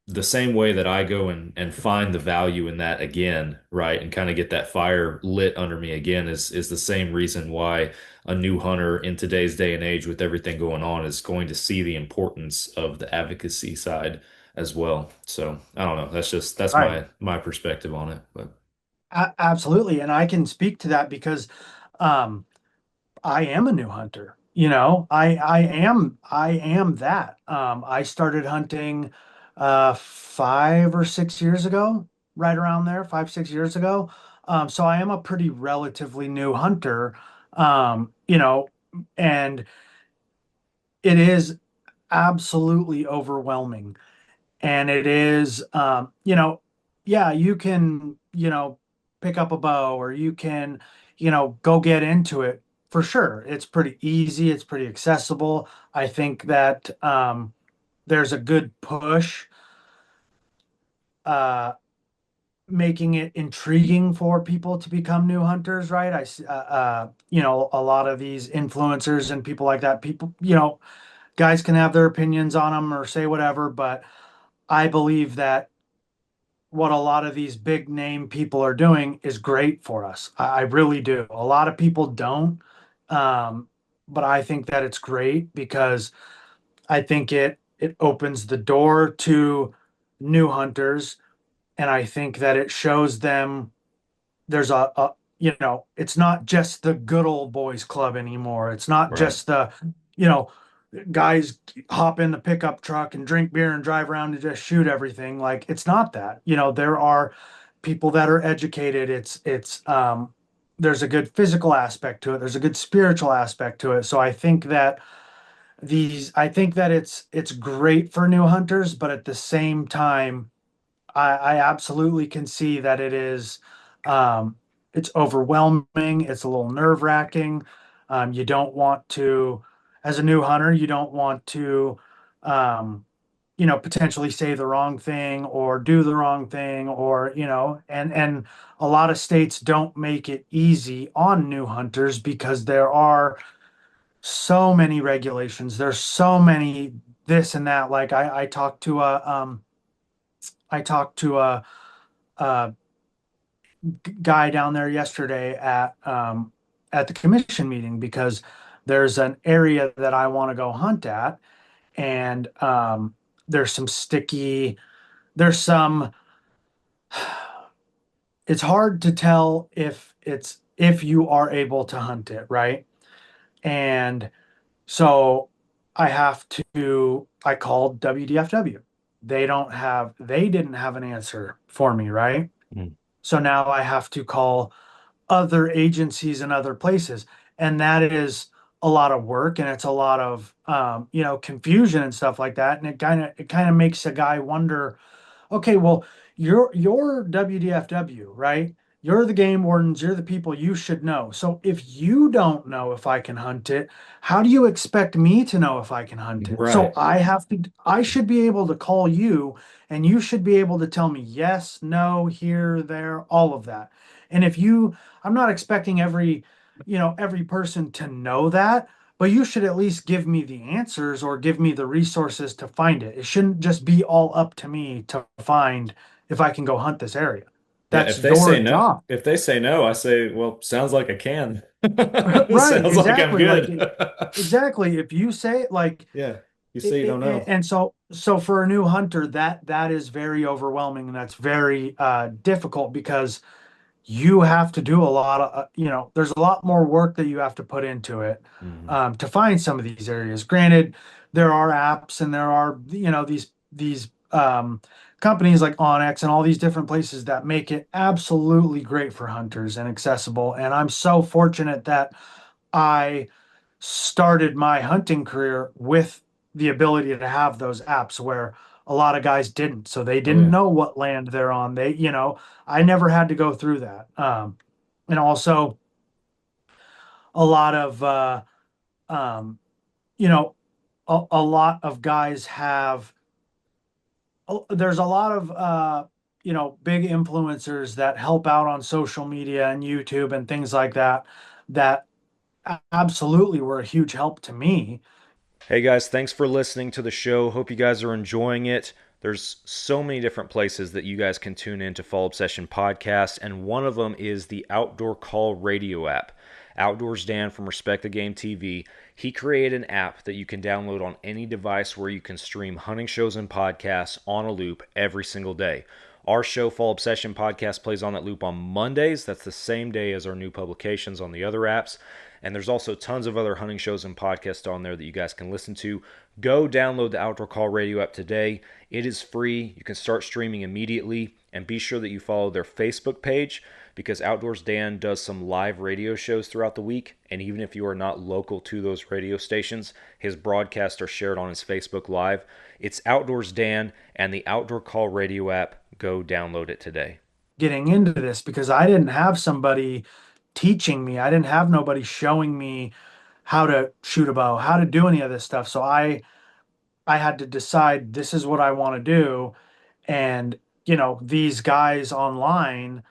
the same way that I go and find the value in that again, right, and kind of get that fire lit under me again is the same reason why a new hunter in today's day and age with everything going on is going to see the importance of the advocacy side as well. So I don't know. That's Right. my perspective on it. But Absolutely. And I can speak to that because um, I am a new hunter. You know, I am that. I started hunting 5 or 6 years ago, right around there, 5, 6 years ago. So I am a pretty relatively new hunter. You know, and it is absolutely overwhelming. And it is, yeah, you can, pick up a bow, or you can, go get into it for sure. It's pretty easy. It's pretty accessible. I think that there's a good push, uh, making it intriguing for people to become new hunters, right? A lot of these influencers and people like that, people, guys can have their opinions on them or say whatever, but I believe that what a lot of these big name people are doing is great for us. I really do. A lot of people don't, um, but I think that it's great because I think it opens the door to new hunters, and I think that it shows them there's it's not just the good old boys club anymore. It's not right. just the, you know, guys hop in the pickup truck and drink beer and drive around and just shoot everything. Like it's not that. There are people that are educated. It's there's a good physical aspect to it. There's a good spiritual aspect to it. So I think that it's great for new hunters, but at the same time, I absolutely can see that um, it's overwhelming. It's a little nerve-wracking. You don't want to, as a new hunter, you don't want to, um, potentially say the wrong thing or do the wrong thing, or, and a lot of states don't make it easy on new hunters because there are so many regulations. There's so many this and that. Like I talked to a guy down there yesterday at the commission meeting because there's an area that I want to go hunt at, and there's some sticky. There's some. It's hard to tell if you are able to hunt it, right? And so I called WDFW. They didn't have an answer for me, right? Mm. So now I have to call other agencies and other places. And that is a lot of work, and it's a lot of confusion and stuff like that. And it kind of makes a guy wonder, okay, well, you're WDFW, right? You're the game wardens, you're the people, you should know. So if you don't know if I can hunt it, how do you expect me to know if I can hunt it? So Right. I should be able to call you, and you should be able to tell me yes, no, here, there, all of that. And I'm not expecting every person to know that, but you should at least give me the answers or give me the resources to find it. It shouldn't just be all up to me to find if I can go hunt this area. Yeah, That's your job. if they say no, I say, well, sounds like I can. Right, Sounds like I'm exactly. good. Exactly. If you say like, Yeah. You say you don't know. and so for a new hunter, that is very overwhelming, and that's very difficult because you have to do a lot of, there's a lot more work that you have to put into it Hmm. to find some of these areas. Granted, there are apps and there are, these companies like Onyx and all these different places that make it absolutely great for hunters and accessible. And I'm so fortunate that I started my hunting career with the ability to have those apps where a lot of guys didn't. So they Oh didn't yeah. know what land they're on. I never had to go through that. And also a lot of, um, you know, a lot of guys have, there's a lot of, big influencers that help out on social media and YouTube and things like that, that absolutely were a huge help to me. Hey guys, thanks for listening to the show. Hope you guys are enjoying it. There's so many different places that you guys can tune in to Fall Obsession Podcast, and one of them is the Outdoor Call Radio app. Outdoors Dan from Respect the Game TV, he created an app that you can download on any device where you can stream hunting shows and podcasts on a loop every single day. Our show, Fall Obsession Podcast, plays on that loop on Mondays. That's the same day as our new publications on the other apps. And there's also tons of other hunting shows and podcasts on there that you guys can listen to. Go download the Outdoor Call Radio app today. It is free. You can start streaming immediately. And be sure that you follow their Facebook page because Outdoors Dan does some live radio shows throughout the week. And even if you are not local to those radio stations, his broadcasts are shared on his Facebook Live. It's Outdoors Dan and the Outdoor Call Radio app. Go download it today. Getting into this because I didn't have somebody teaching me. I didn't have nobody showing me how to shoot a bow, how to do any of this stuff. So I had to decide this is what I want to do. And, these guys online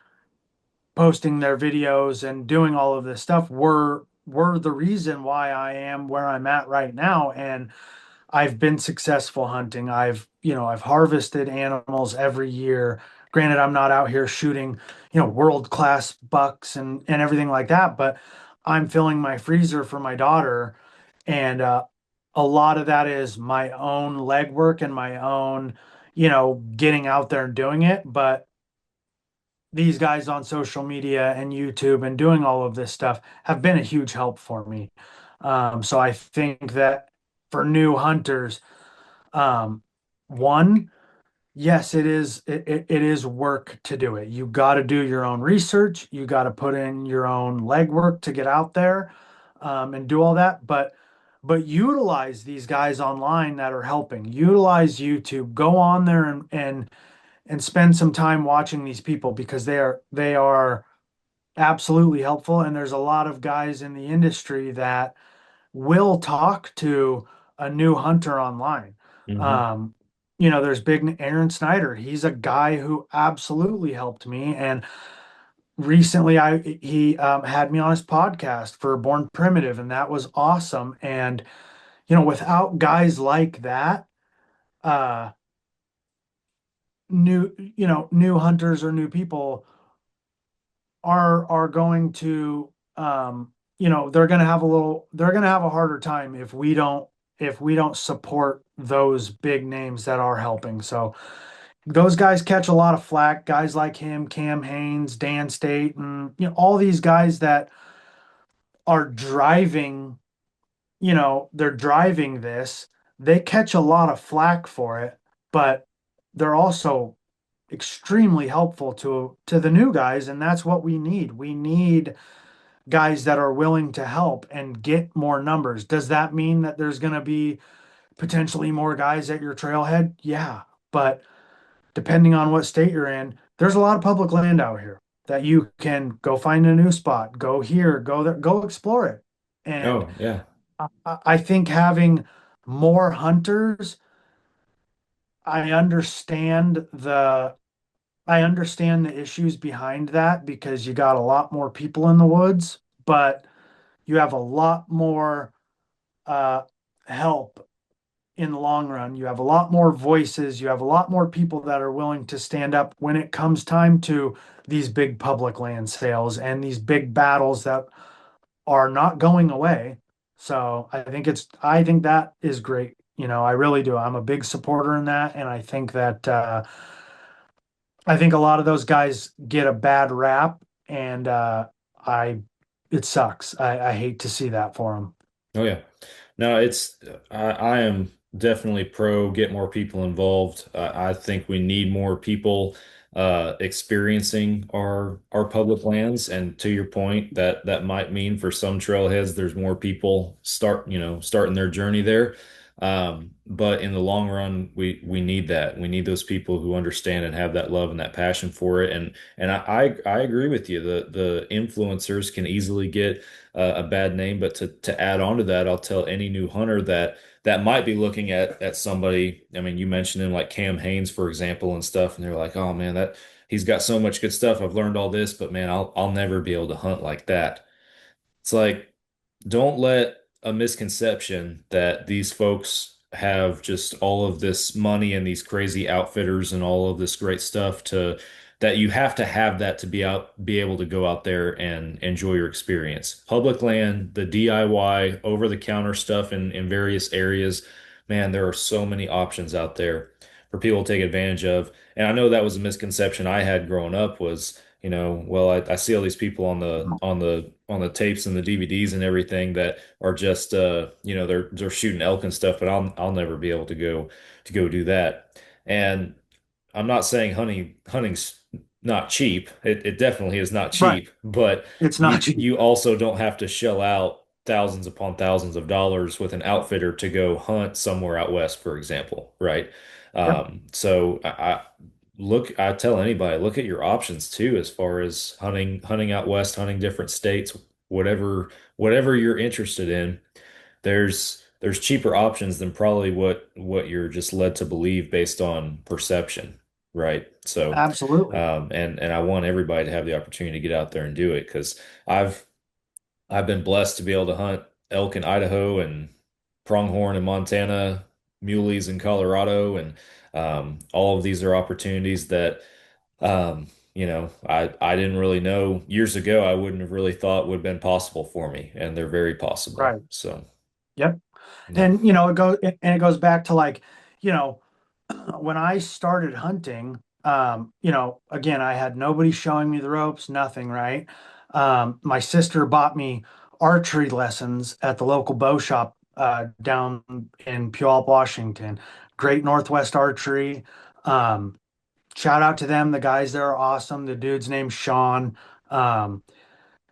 posting their videos and doing all of this stuff were the reason why I am where I'm at right now. And I've been successful hunting. I've harvested animals every year. Granted, I'm not out here shooting, world-class bucks and everything like that, but I'm filling my freezer for my daughter. And a lot of that is my own legwork and my own, getting out there and doing it. But these guys on social media and YouTube and doing all of this stuff have been a huge help for me. So I think that for new hunters, um, one, yes, it is work to do it. You got to do your own research. You got to put in your own legwork to get out there and do all that. But utilize these guys online that are helping. Utilize YouTube. Go on there and spend some time watching these people because they are absolutely helpful. And there's a lot of guys in the industry that will talk to a new hunter online. Hmm. Um, there's big Aaron Snyder. He's a guy who absolutely helped me. And recently he had me on his podcast for Born Primitive, and that was awesome. And, without guys like that, uh, new hunters or new people are going to they're going to have a harder time if we don't support those big names that are helping. So those guys catch a lot of flack, guys like him, Cam Haynes, Dan State, and all these guys that are driving, they're driving this. They catch a lot of flack for it, but they're also extremely helpful to the new guys, and that's what we need. We need guys that are willing to help and get more numbers. Does that mean that there's going to be potentially more guys at your trailhead? Yeah, but depending on what state you're in, there's a lot of public land out here that you can go find a new spot, go here, go there, go explore it. And Oh yeah. I think having more hunters, I understand the I understand the issues behind that because you got a lot more people in the woods, but you have a lot more uh, help in the long run. You have a lot more voices. You have a lot more people that are willing to stand up when it comes time to these big public land sales and these big battles that are not going away. So I think that is great. I really do. I'm a big supporter in that. And I think that, I think a lot of those guys get a bad rap, and I, it sucks. I hate to see that for them. Oh yeah. No, I am definitely pro get more people involved. I think we need more people experiencing our public lands. And to your point, that might mean for some trailheads there's more people starting their journey there. But in the long run, we need that. We need those people who understand and have that love and that passion for it. And I agree with you. The influencers can easily get a bad name. But to add on to that, I'll tell any new hunter that might be looking at somebody. I mean, you mentioned him like Cam Hanes, for example, and stuff, and they're like, oh man, that he's got so much good stuff. I've learned all this, but man, I'll never be able to hunt like that. It's like, don't let a misconception that these folks have just all of this money and these crazy outfitters and all of this great stuff to that you have to have that to be able to go out there and enjoy your experience. Public land, the DIY, over the counter stuff in various areas, man, there are so many options out there for people to take advantage of. And I know that was a misconception I had growing up was, well, I see all these people on the tapes and the DVDs and everything that are just they're shooting elk and stuff, but I'll never be able to go do that. And I'm not saying hunting's not cheap. It definitely is not Right. cheap, but It's not you cheap. you also don't have to shell out thousands upon thousands of dollars with an outfitter to go hunt somewhere out west, for example, right? Yep. So I tell anybody, look at your options too, as far as hunting out west, hunting different states, whatever you're interested in. There's cheaper options than probably what you're just led to believe based on perception, right? So, Absolutely. and I want everybody to have the opportunity to get out there and do it because I've I've been blessed to be able to hunt elk in Idaho and pronghorn in Montana, muleys in Colorado, and all of these are opportunities that I didn't really know years ago. I wouldn't have really thought would have been possible for me, and they're very possible. Right. So, Yep. yeah, And it goes back to like, you know, when I started hunting, again, I had nobody showing me the ropes, nothing, right? My sister bought me archery lessons at the local bow shop down in Puyallup, Washington. Great Northwest Archery. Um, Shout out to them. The guys there are awesome. The dude's name's Sean. Um,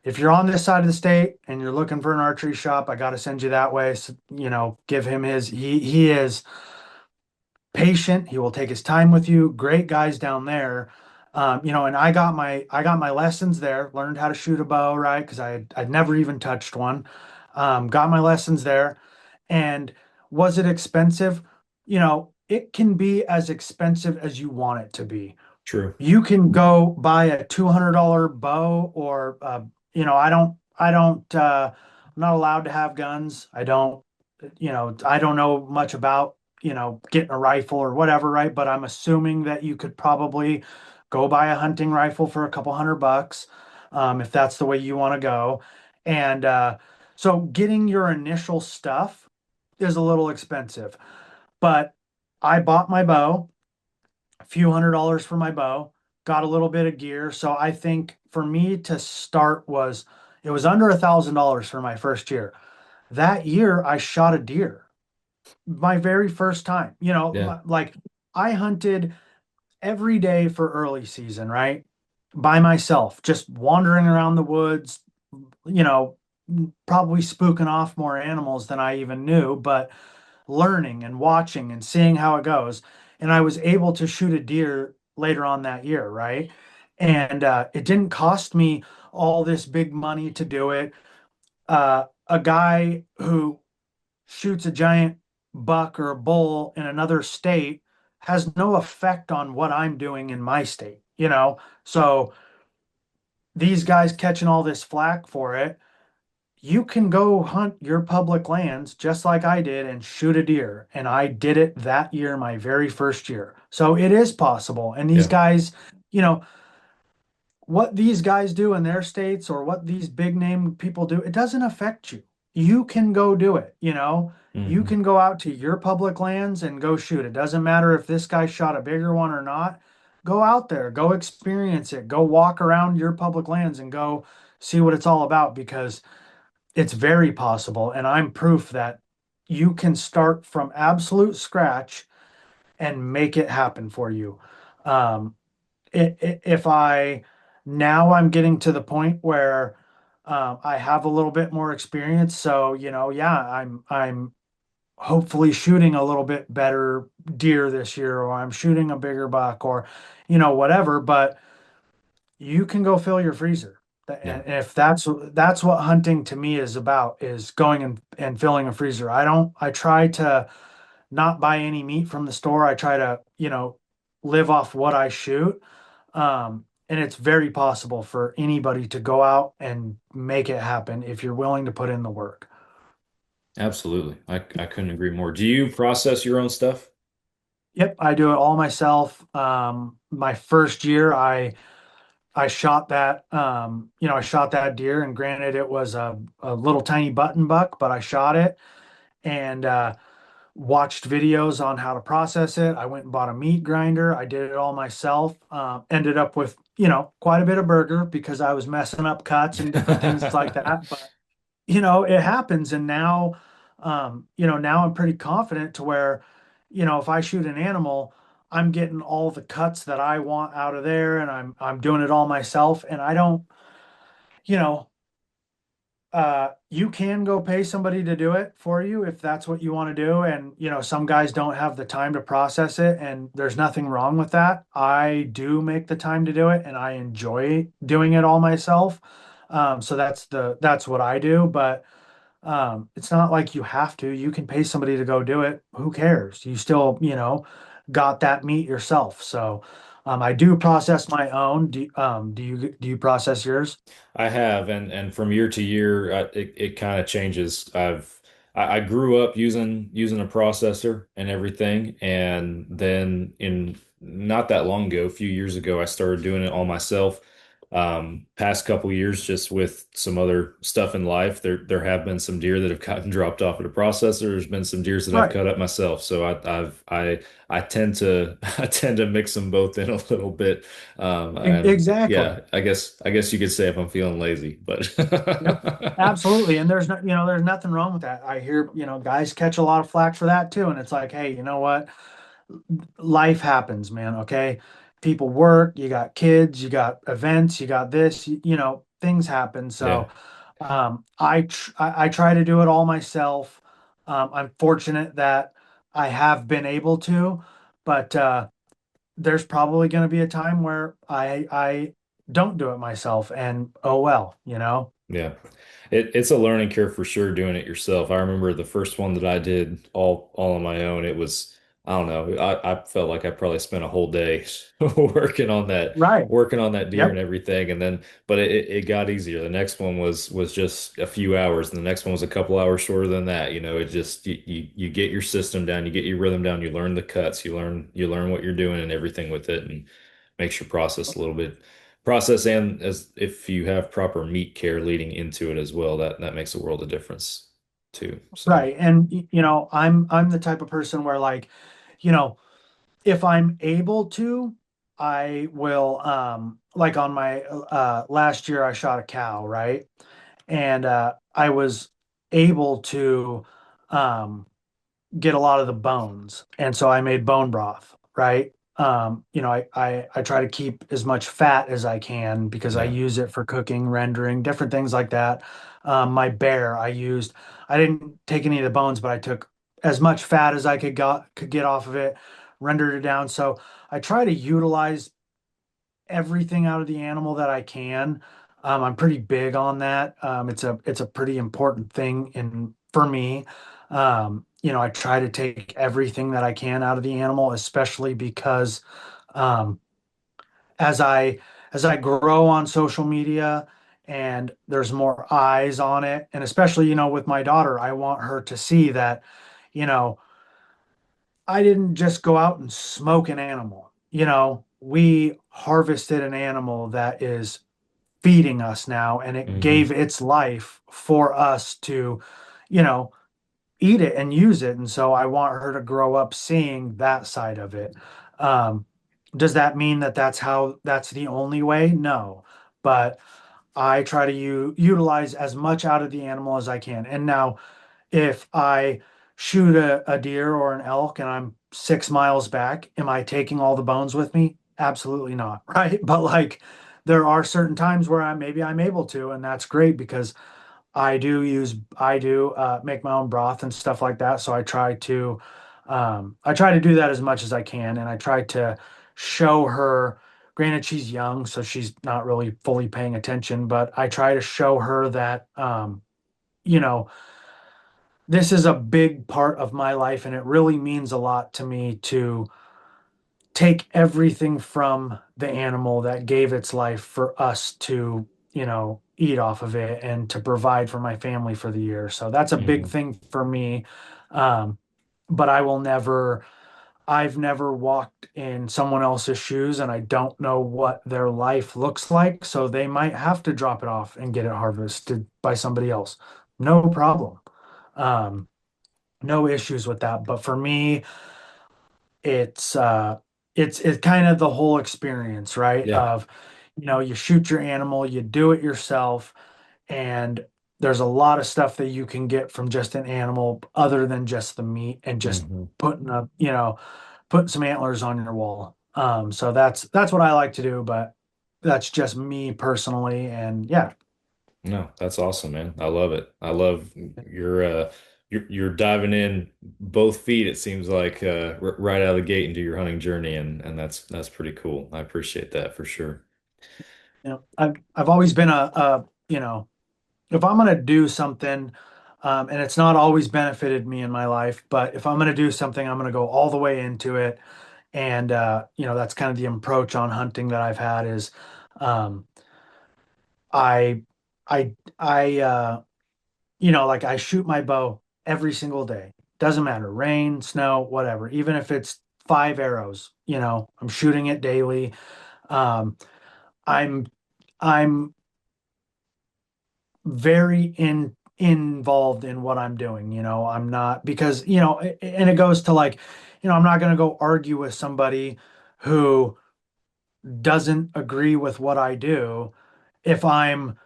if you're on this side of the state and you're looking for an archery shop, I got to send you that way. So, give him his. He is patient. He will take his time with you. Great guys down there. And I got my lessons there. Learned how to shoot a bow, right? Because I'd never even touched one. Got my lessons there, and was it expensive? It can be as expensive as you want it to be. true. You can go buy a $200 bow, or I'm not allowed to have guns. I don't know much about, getting a rifle or whatever, right? But I'm assuming that you could probably go buy a hunting rifle for a couple $100, if that's the way you want to go. And so getting your initial stuff is a little expensive, but I bought my bow, a few $100 for my bow, got a little bit of gear. So I think for me to start it was under $1,000 for my first year. That year I shot a deer, my very first time. Yeah, Like I hunted every day for early season, right? By myself, just wandering around the woods, you know, probably spooking off more animals than I even knew, but learning and watching and seeing how it goes. And I was able to shoot a deer later on that year, right? And it didn't cost me all this big money to do it. A guy who shoots a giant buck or a bull in another state has no effect on what I'm doing in my state. So these guys catching all this flack for it, you can go hunt your public lands just like I did and shoot a deer. And I did it that year, my very first year. So it is possible. And these yeah, guys, you know, what these guys do in their states or what these big name people do, it doesn't affect you. You can go do it, you know. You Hmm. can go out to your public lands and go shoot. It doesn't matter if this guy shot a bigger one or not. Go out there, go experience it, go walk around your public lands and go see what it's all about because it's very possible. And I'm proof that you can start from absolute scratch and make it happen for you. Um, if I now I'm getting to the point where I have a little bit more experience, so yeah, I'm hopefully shooting a little bit better deer this year, or I'm shooting a bigger buck, or whatever. But you can go fill your freezer, Yeah, and if that's what hunting to me is about, is going and filling a freezer. I try to not buy any meat from the store. I try to live off what I shoot. And it's very possible for anybody to go out and make it happen if you're willing to put in the work. absolutely. I couldn't agree more. Do you process your own stuff? Yep, I do it all myself. My first year, I shot that I shot that deer, and granted, it was a little tiny button buck, but I shot it and watched videos on how to process it. I went and bought a meat grinder. I did it all myself. Ended up with quite a bit of burger because I was messing up cuts and different things like that. But it happens. And now, now I'm pretty confident to where, if I shoot an animal, I'm getting all the cuts that I want out of there, and I'm doing it all myself. And I don't, you know, you can go pay somebody to do it for you if that's what you want to do. And, some guys don't have the time to process it, and there's nothing wrong with that. I do make the time to do it, and I enjoy doing it all myself. So that's what I do. But it's not like you have to. You can pay somebody to go do it. Who cares? You still, got that meat yourself. So I do process my own. Do you process yours? I have, and from year to year, it kind of changes. I grew up using a processor and everything, and then in not that long ago, a few years ago, I started doing it all myself. Past couple years, just with some other stuff in life, there have been some deer that have gotten dropped off at a processor. There's been some deers that I've Right. cut up myself. So I tend to I tend to mix them both in a little bit. And Exactly. yeah, I guess you could say if I'm feeling lazy, but Yep. Absolutely. And there's nothing wrong with that. I hear, guys catch a lot of flack for that too. And it's like, hey, you know what? Life happens, man. Okay. People work, you got kids, you got events, you got this, things happen. Yeah, So I try to do it all myself. I'm fortunate that I have been able to, but there's probably going to be a time where I don't do it myself, and oh well, yeah. It's a learning curve for sure doing it yourself. I remember the first one that I did all on my own. It was, I don't know, I felt like I probably spent a whole day Right. working on that deer and Yep. everything. And then but it got easier. The next one was just a few hours, and the next one was a couple hours shorter than that. It just you get your system down, you get your rhythm down, you learn the cuts, you learn what you're doing and everything with it, and makes your process a little bit process, and as if you have proper meat care leading into it as well, that makes a world of difference too. So Right. And I'm the type of person where, like, you know, if I'm able to, I will like on my last year I shot a cow, right? And I was able to um get a lot of the bones. And so I made bone broth, right? I try to keep as much fat as I can because I yeah, use it for cooking, rendering, different things like that. My bear, I didn't take any of the bones, but I took as much fat as I could get off of it, rendered it down. So I try to utilize everything out of the animal that I can. I'm pretty big on that. It's a pretty important thing for me. I try to take everything that I can out of the animal, especially because um, as I as I grow on social media and there's more eyes on it, and especially with my daughter, I want her to see that you know I didn't just go out and smoke an animal. we harvested an animal that is feeding us now, and it Hmm. gave its life for us to, you know, eat it and use it. And so I want her to grow up seeing that side of it. Um, does that mean that that's the only way? No, but I try to utilize as much out of the animal as I can. And now, if I shoot a deer or an elk and I'm 6 miles back, am I taking all the bones with me? Absolutely not, right? But like, there are certain times where maybe I'm able to, and that's great because I do make my own broth and stuff like that. So I try to do that as much as I can, and I try to show her. Granted, she's young, so she's not really fully paying attention, but I try to show her that, you know, this is a big part of my life, and it really means a lot to me to take everything from the animal that gave its life for us to, eat off of it and to provide for my family for the year. So that's a big Hmm. thing for me. Um, but I've never walked in someone else's shoes, and I don't know what their life looks like. So they might have to drop it off and get it harvested by somebody else. No problem. Um, no issues with that. But for me, it's uh it's kind of the whole experience, right? Yeah. Of, you shoot your animal, you do it yourself, and there's a lot of stuff that you can get from just an animal other than just the meat and just Hmm. putting up, putting some antlers on your wall. So that's what I like to do, but that's just me personally. And yeah. No, that's awesome, man. I love it. I love you're diving in both feet, it seems like, right out of the gate into your hunting journey, and that's pretty cool. I appreciate that for sure. I've always been if I'm going to do something, and it's not always benefited me in my life, but if I'm going to do something, I'm going to go all the way into it. And, that's kind of the approach on hunting that I've had is, um, I, like I shoot my bow every single day. Doesn't matter, rain, snow, whatever. Even if it's 5 arrows, I'm shooting it daily. Um, I'm, I'm very involved in what I'm doing. I'm not, because, and it goes to like, I'm not going to go argue with somebody who doesn't agree with what I do if I'm,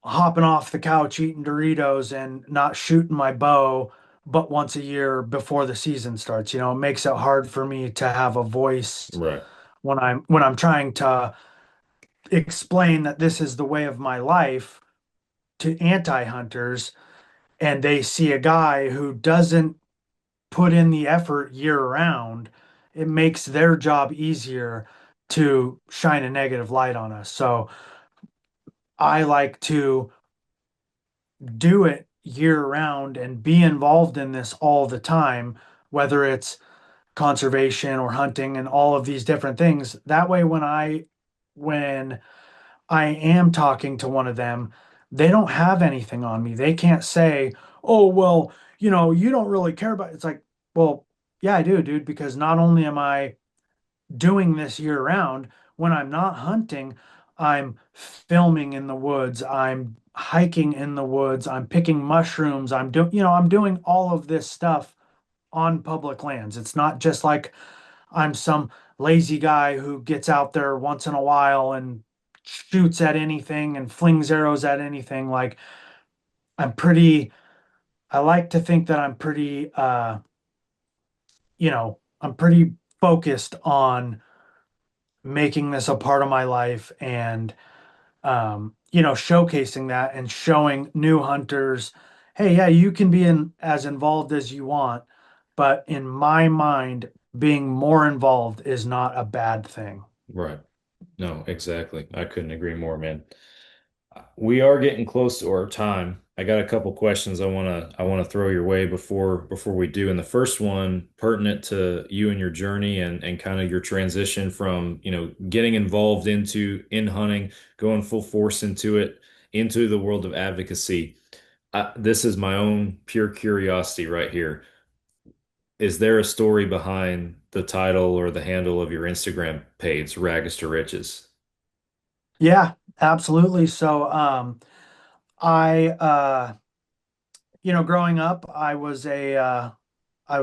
hopping off the couch eating Doritos and not shooting my bow but once a year before the season starts. It makes it hard for me to have a voice Right. when I'm trying to explain that this is the way of my life to anti-hunters, and they see a guy who doesn't put in the effort year round. It makes their job easier to shine a negative light on us. So I like to do it year round and be involved in this all the time, whether it's conservation or hunting and all of these different things. That way, when I am talking to one of them, they don't have anything on me. They can't say, "Oh, well, you don't really care about it." It's like, well, yeah, I do, dude, because not only am I doing this year round, when I'm not hunting, I'm filming in the woods, I'm hiking in the woods, I'm picking mushrooms, I'm doing all of this stuff on public lands. It's not just like I'm some lazy guy who gets out there once in a while and shoots at anything and flings arrows at anything. Like, I'm pretty, I like to think that I'm pretty focused on making this a part of my life and, showcasing that and showing new hunters, hey, yeah, you can be as involved as you want, but in my mind, being more involved is not a bad thing. Right. No, exactly. I couldn't agree more, man. We are getting close to our time. I got a couple questions I want to throw your way before we do. And the first one pertinent to you and your journey and kind of your transition from, getting involved in hunting, going full force into it, into the world of advocacy. This is my own pure curiosity right here. Is there a story behind the title or the handle of your Instagram page, Rags to Riches? Yeah, absolutely. So, I, growing up, I was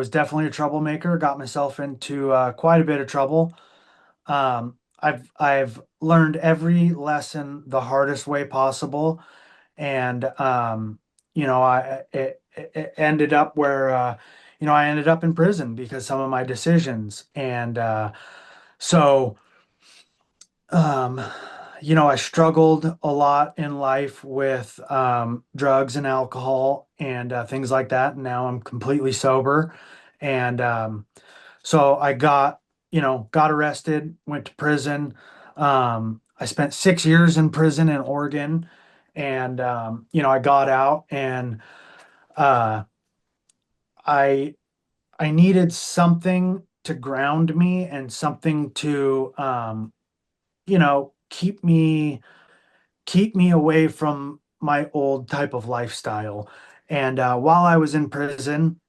definitely a troublemaker, got myself into quite a bit of trouble. I've learned every lesson the hardest way possible, and it ended up where I ended up in prison because some of my decisions, and so um, I struggled a lot in life with drugs and alcohol and things like that. And now I'm completely sober, and so I got arrested, went to prison. I spent 6 years in prison in Oregon, and I got out, and uh, I I needed something to ground me and something to keep me away from my old type of lifestyle. And while I was in prison,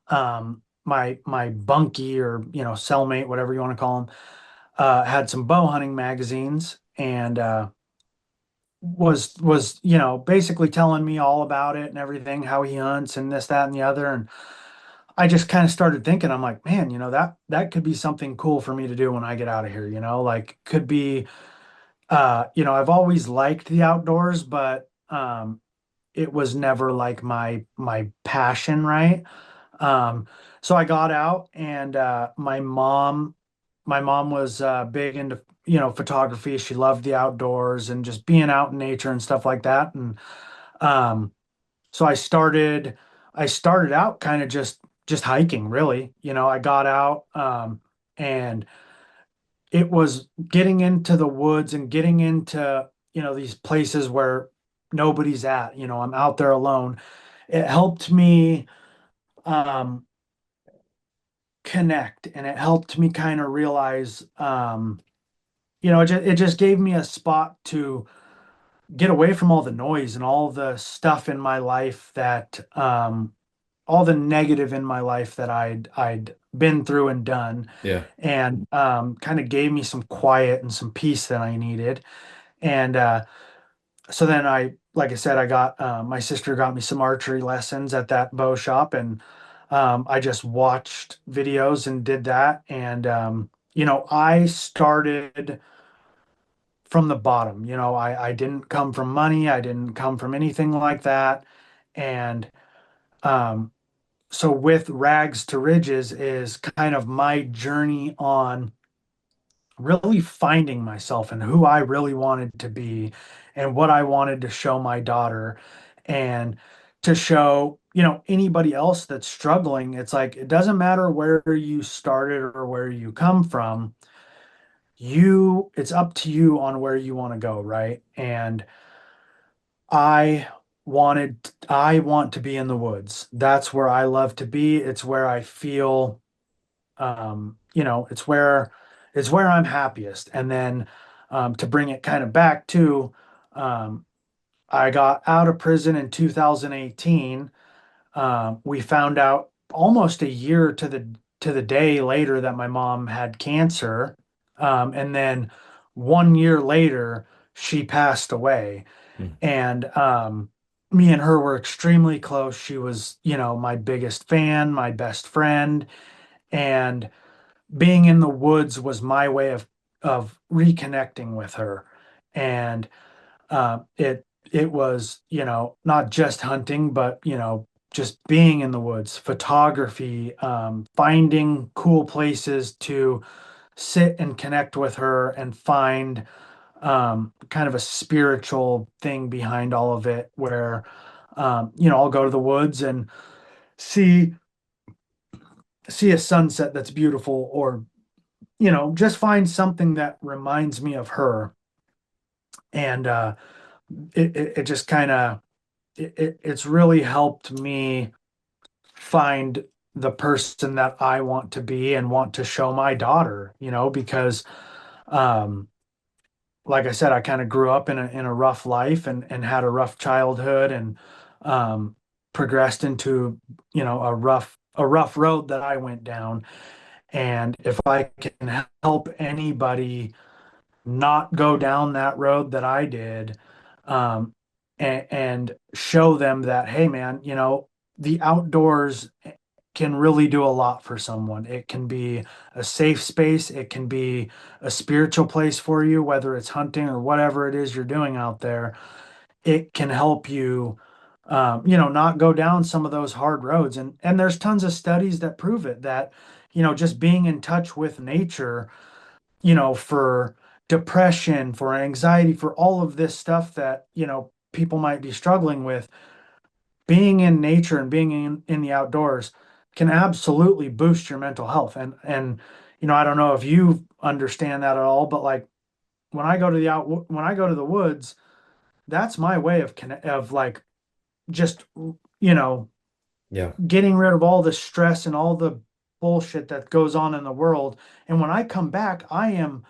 my bunkie, or cellmate, whatever you want to call him, had some bow hunting magazines, and was basically telling me all about it and everything, how he hunts and this, that, and the other. And I just kind of started thinking, I'm like, man, that could be something cool for me to do when I get out of here. Like, could be, I've always liked the outdoors, but it was never like my passion, right? Um, so I got out, and my mom was big into photography. She loved the outdoors and just being out in nature and stuff like that. And um, so I started out kind of just hiking, really. I got out, and it was getting into the woods and getting into these places where nobody's at. I'm out there alone. It helped me um, connect, and it helped me kind of realize, it just gave me a spot to get away from all the noise and all the stuff in my life that all the negative in my life that I'd been through and done, Yeah. and kind of gave me some quiet and some peace that I needed. And so then like I said, I got my sister got me some archery lessons at that bow shop, and I just watched videos and did that. And I started from the bottom. I didn't come from money, I didn't come from anything like that. And um, so with Rags to Ridges is kind of my journey on really finding myself and who I really wanted to be and what I wanted to show my daughter, and to show, anybody else that's struggling. It's like, it doesn't matter where you started or where you come from. It's up to you on where you want to go, right? And I I want to be in the woods. That's where I love to be. It's where I feel it's where I'm happiest. And then to bring it kind of back to, um, I got out of prison in 2018. We found out almost a year to the day later that my mom had cancer, and then 1 year later she passed away. Hmm. And me and her were extremely close. She was, my biggest fan, my best friend, and being in the woods was my way of reconnecting with her. And it was, not just hunting, but just being in the woods, photography, finding cool places to sit and connect with her, and find kind of a spiritual thing behind all of it, where I'll go to the woods and see see a sunset that's beautiful, or just find something that reminds me of her. And it just kind of it's really helped me find the person that I want to be and want to show my daughter, because um like I said, I kind of grew up in a rough life, and had a rough childhood, and um progressed into a rough a rough road that I went down. And if I can help anybody not go down that road that I did, um, and show them that, hey, man, the outdoors can really do a lot for someone. It can be a safe space, it can be a spiritual place for you, whether it's hunting or whatever it is you're doing out there. It can help you, not go down some of those hard roads. And there's tons of studies that prove it, that, just being in touch with nature, for depression, for anxiety, for all of this stuff that, people might be struggling with, being in nature and being in the outdoors can absolutely boost your mental health. And I don't know if you understand that at all, but like when I go to the woods, that's my way of like just, you know, Yeah. getting rid of all the stress and all the bullshit that goes on in the world. And when I come back, I am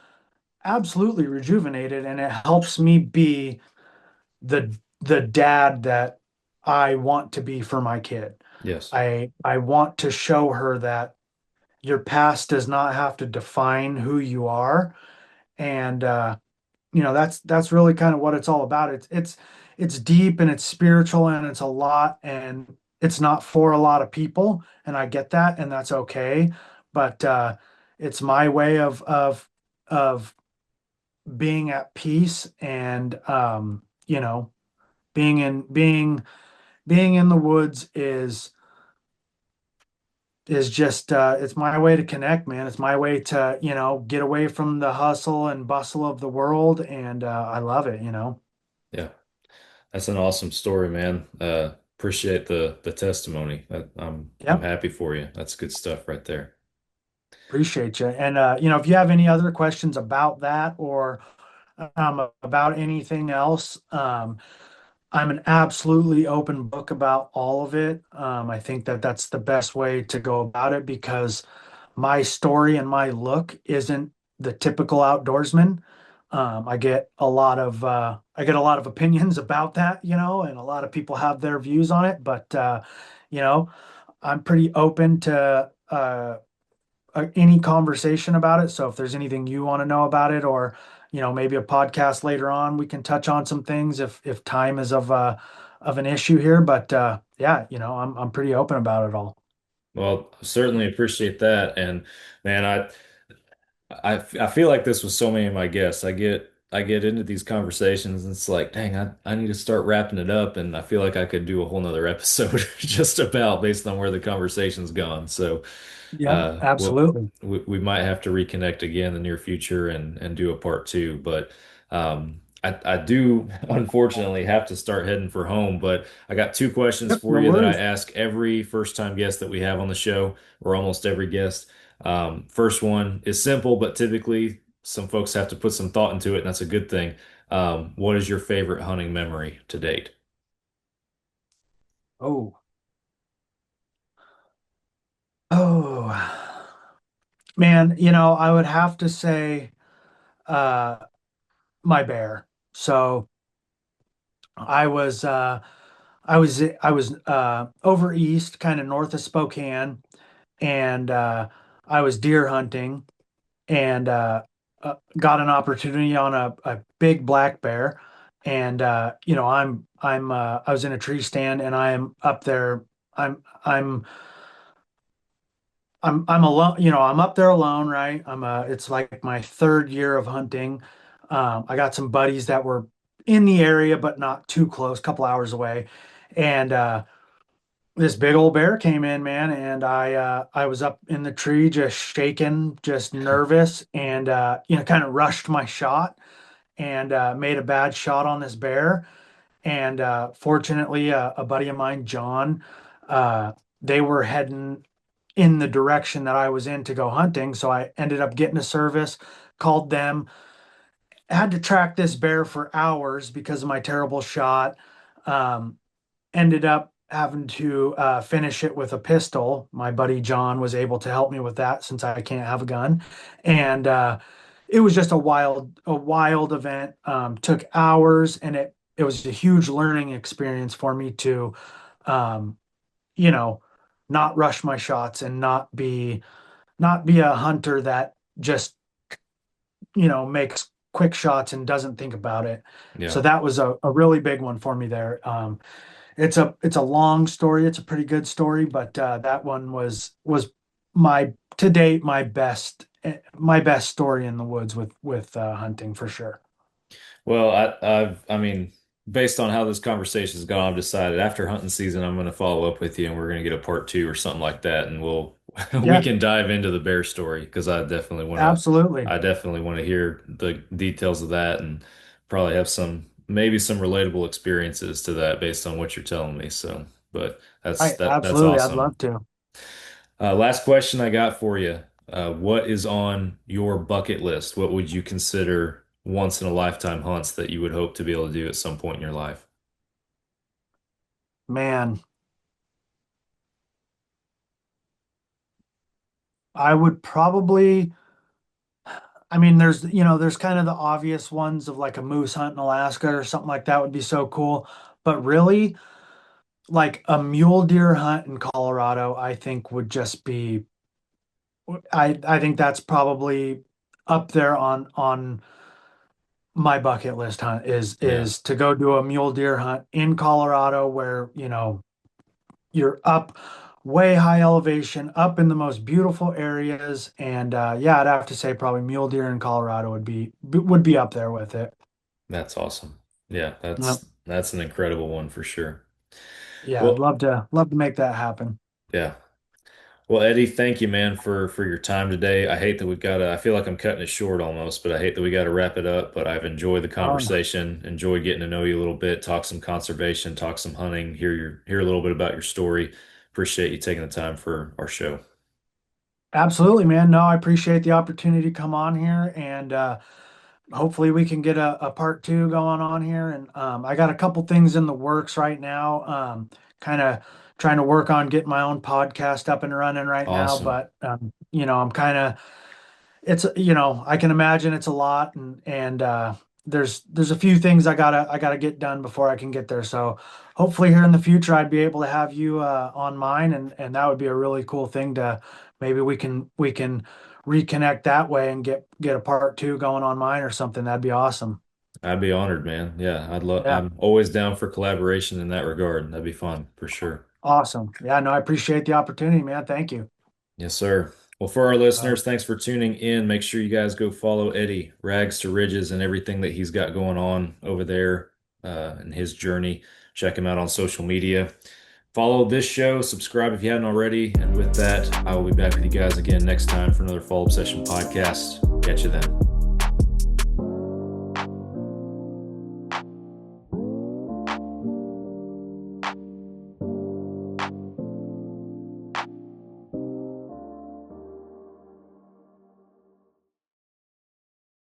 absolutely rejuvenated, and it helps me be the dad that I want to be for my kid. Yes. I want to show her that your past does not have to define who you are. And that's really kind of what it's all about. It's deep and it's spiritual and it's a lot, and it's not for a lot of people, and I get that, and that's okay. But it's my way of being at peace, and being in the woods is just it's my way to connect, man. It's my way to, get away from the hustle and bustle of the world, and I love it. Yeah. That's an awesome story, man. Appreciate the testimony. I'm Yep, happy for you. That's good stuff right there. appreciate you. And if you have any other questions about that, or about anything else, I'm an absolutely open book about all of it. I think that that's the best way to go about it, because my story and my look isn't the typical outdoorsman. I get a lot of opinions about that, and a lot of people have their views on it. But you know, I'm pretty open to any conversation about it. So if there's anything you want to know about it, or maybe a podcast later on, we can touch on some things if time is of an issue here. But yeah, I'm pretty open about it all. Well, certainly appreciate that. And man, I feel like this with so many of my guests. I get into these conversations and it's like, dang, I need to start wrapping it up. And I feel like I could do a whole nother episode just about based on where the conversation's gone. So Yeah, well, absolutely. we might have to reconnect again in the near future and do a part two. But I do unfortunately have to start heading for home. But I got two questions Yep, for no you that I worries. ask every first time guest that we have on the show, or almost every guest. First one is simple, but typically some folks have to put some thought into it, and that's a good thing. What is your favorite hunting memory to date? Oh, oh, man, I would have to say uh my bear. So I was over east, kind of north of Spokane, and I was deer hunting, and got an opportunity on a big black bear. And I was in a tree stand, and I am up there. I'm I'm I'm alone. I'm up there alone, right? It's like my third year of hunting. I got some buddies that were in the area, but not too close, a couple hours away. And this big old bear came in, man, and I was up in the tree, just shaking, just nervous, and kind of rushed my shot, and made a bad shot on this bear. And fortunately, a buddy of mine, John, uh, they were heading in the direction that I was in to go hunting. So I ended up getting a service, called them, had to track this bear for hours because of my terrible shot. Um, Ended up having to finish it with a pistol. My buddy John was able to help me with that, since I can't have a gun. And it was just a wild event. Took hours, and it was a huge learning experience for me to, um, you know, not rush my shots and not be a hunter that just, makes quick shots and doesn't think about it. So Yeah. that was a really big one for me there. It's a long story. It's a pretty good story, but that one was my to date my best story in the woods with hunting for sure. Well, I mean, based on how this conversation has gone, I've decided after hunting season, I'm going to follow up with you, and we're going to get a part two or something like that, and we Yeah, can dive into the bear story because absolutely. I definitely want to hear the details of that, and probably have maybe some relatable experiences to that based on what you're telling me. So, but Right, that's absolutely. I'd awesome. love to. Last question I got for you. What is on your bucket list? What would you consider once in a lifetime hunts that you would hope to be able to do at some point in your life? Man, I would probably, I mean, there's kind of the obvious ones of like a moose hunt in Alaska or something like that would be so cool. But really, like a mule deer hunt in Colorado, I think would just be, I think that's probably up there on my bucket list hunt is Yeah, is to go do a mule deer hunt in Colorado where, you're up way high elevation, up in the most beautiful areas. And yeah, I'd have to say probably mule deer in Colorado would be up there with it. that's awesome. Yeah, Yep. that's an incredible one for sure. Yeah, I'd Well, love to make that happen. yeah. Well, Eddie, thank you, man, for your time today. I hate that I feel like I'm cutting it short almost, but I hate that we got to wrap it up. But I've enjoyed the Oh, no. conversation, enjoyed getting to know you a little bit, talk some conservation, talk some hunting, hear a little bit about your story. Appreciate you taking the time for our show. Absolutely, man. No, I appreciate the opportunity to come on here and hopefully we can get a part two going on here. And I got a couple things in the works right now. Kind of trying to work on getting my own podcast up and running right now, Awesome. but I'm kind of I can imagine it's a lot and there's a few things I gotta get done before I can get there. So hopefully here in the future I'd be able to have you on mine and that would be a really cool thing to maybe we can reconnect that way and get a part two going on mine or something. That'd be awesome. I'd be honored, man. Yeah, Yeah, I'm always down for collaboration in that regard. That'd be fun for sure. awesome. Yeah, no, I appreciate the opportunity, man. Thank you. Yes, sir. Well, for our All right. listeners, thanks for tuning in. Make sure you guys go follow Eddie, Rags to Ridges, and everything that he's got going on over there in his journey. Check him out on social media. Follow this show, subscribe if you haven't already. And with that, I will be back with you guys again next time for another Follow Up Session podcast. Catch you then.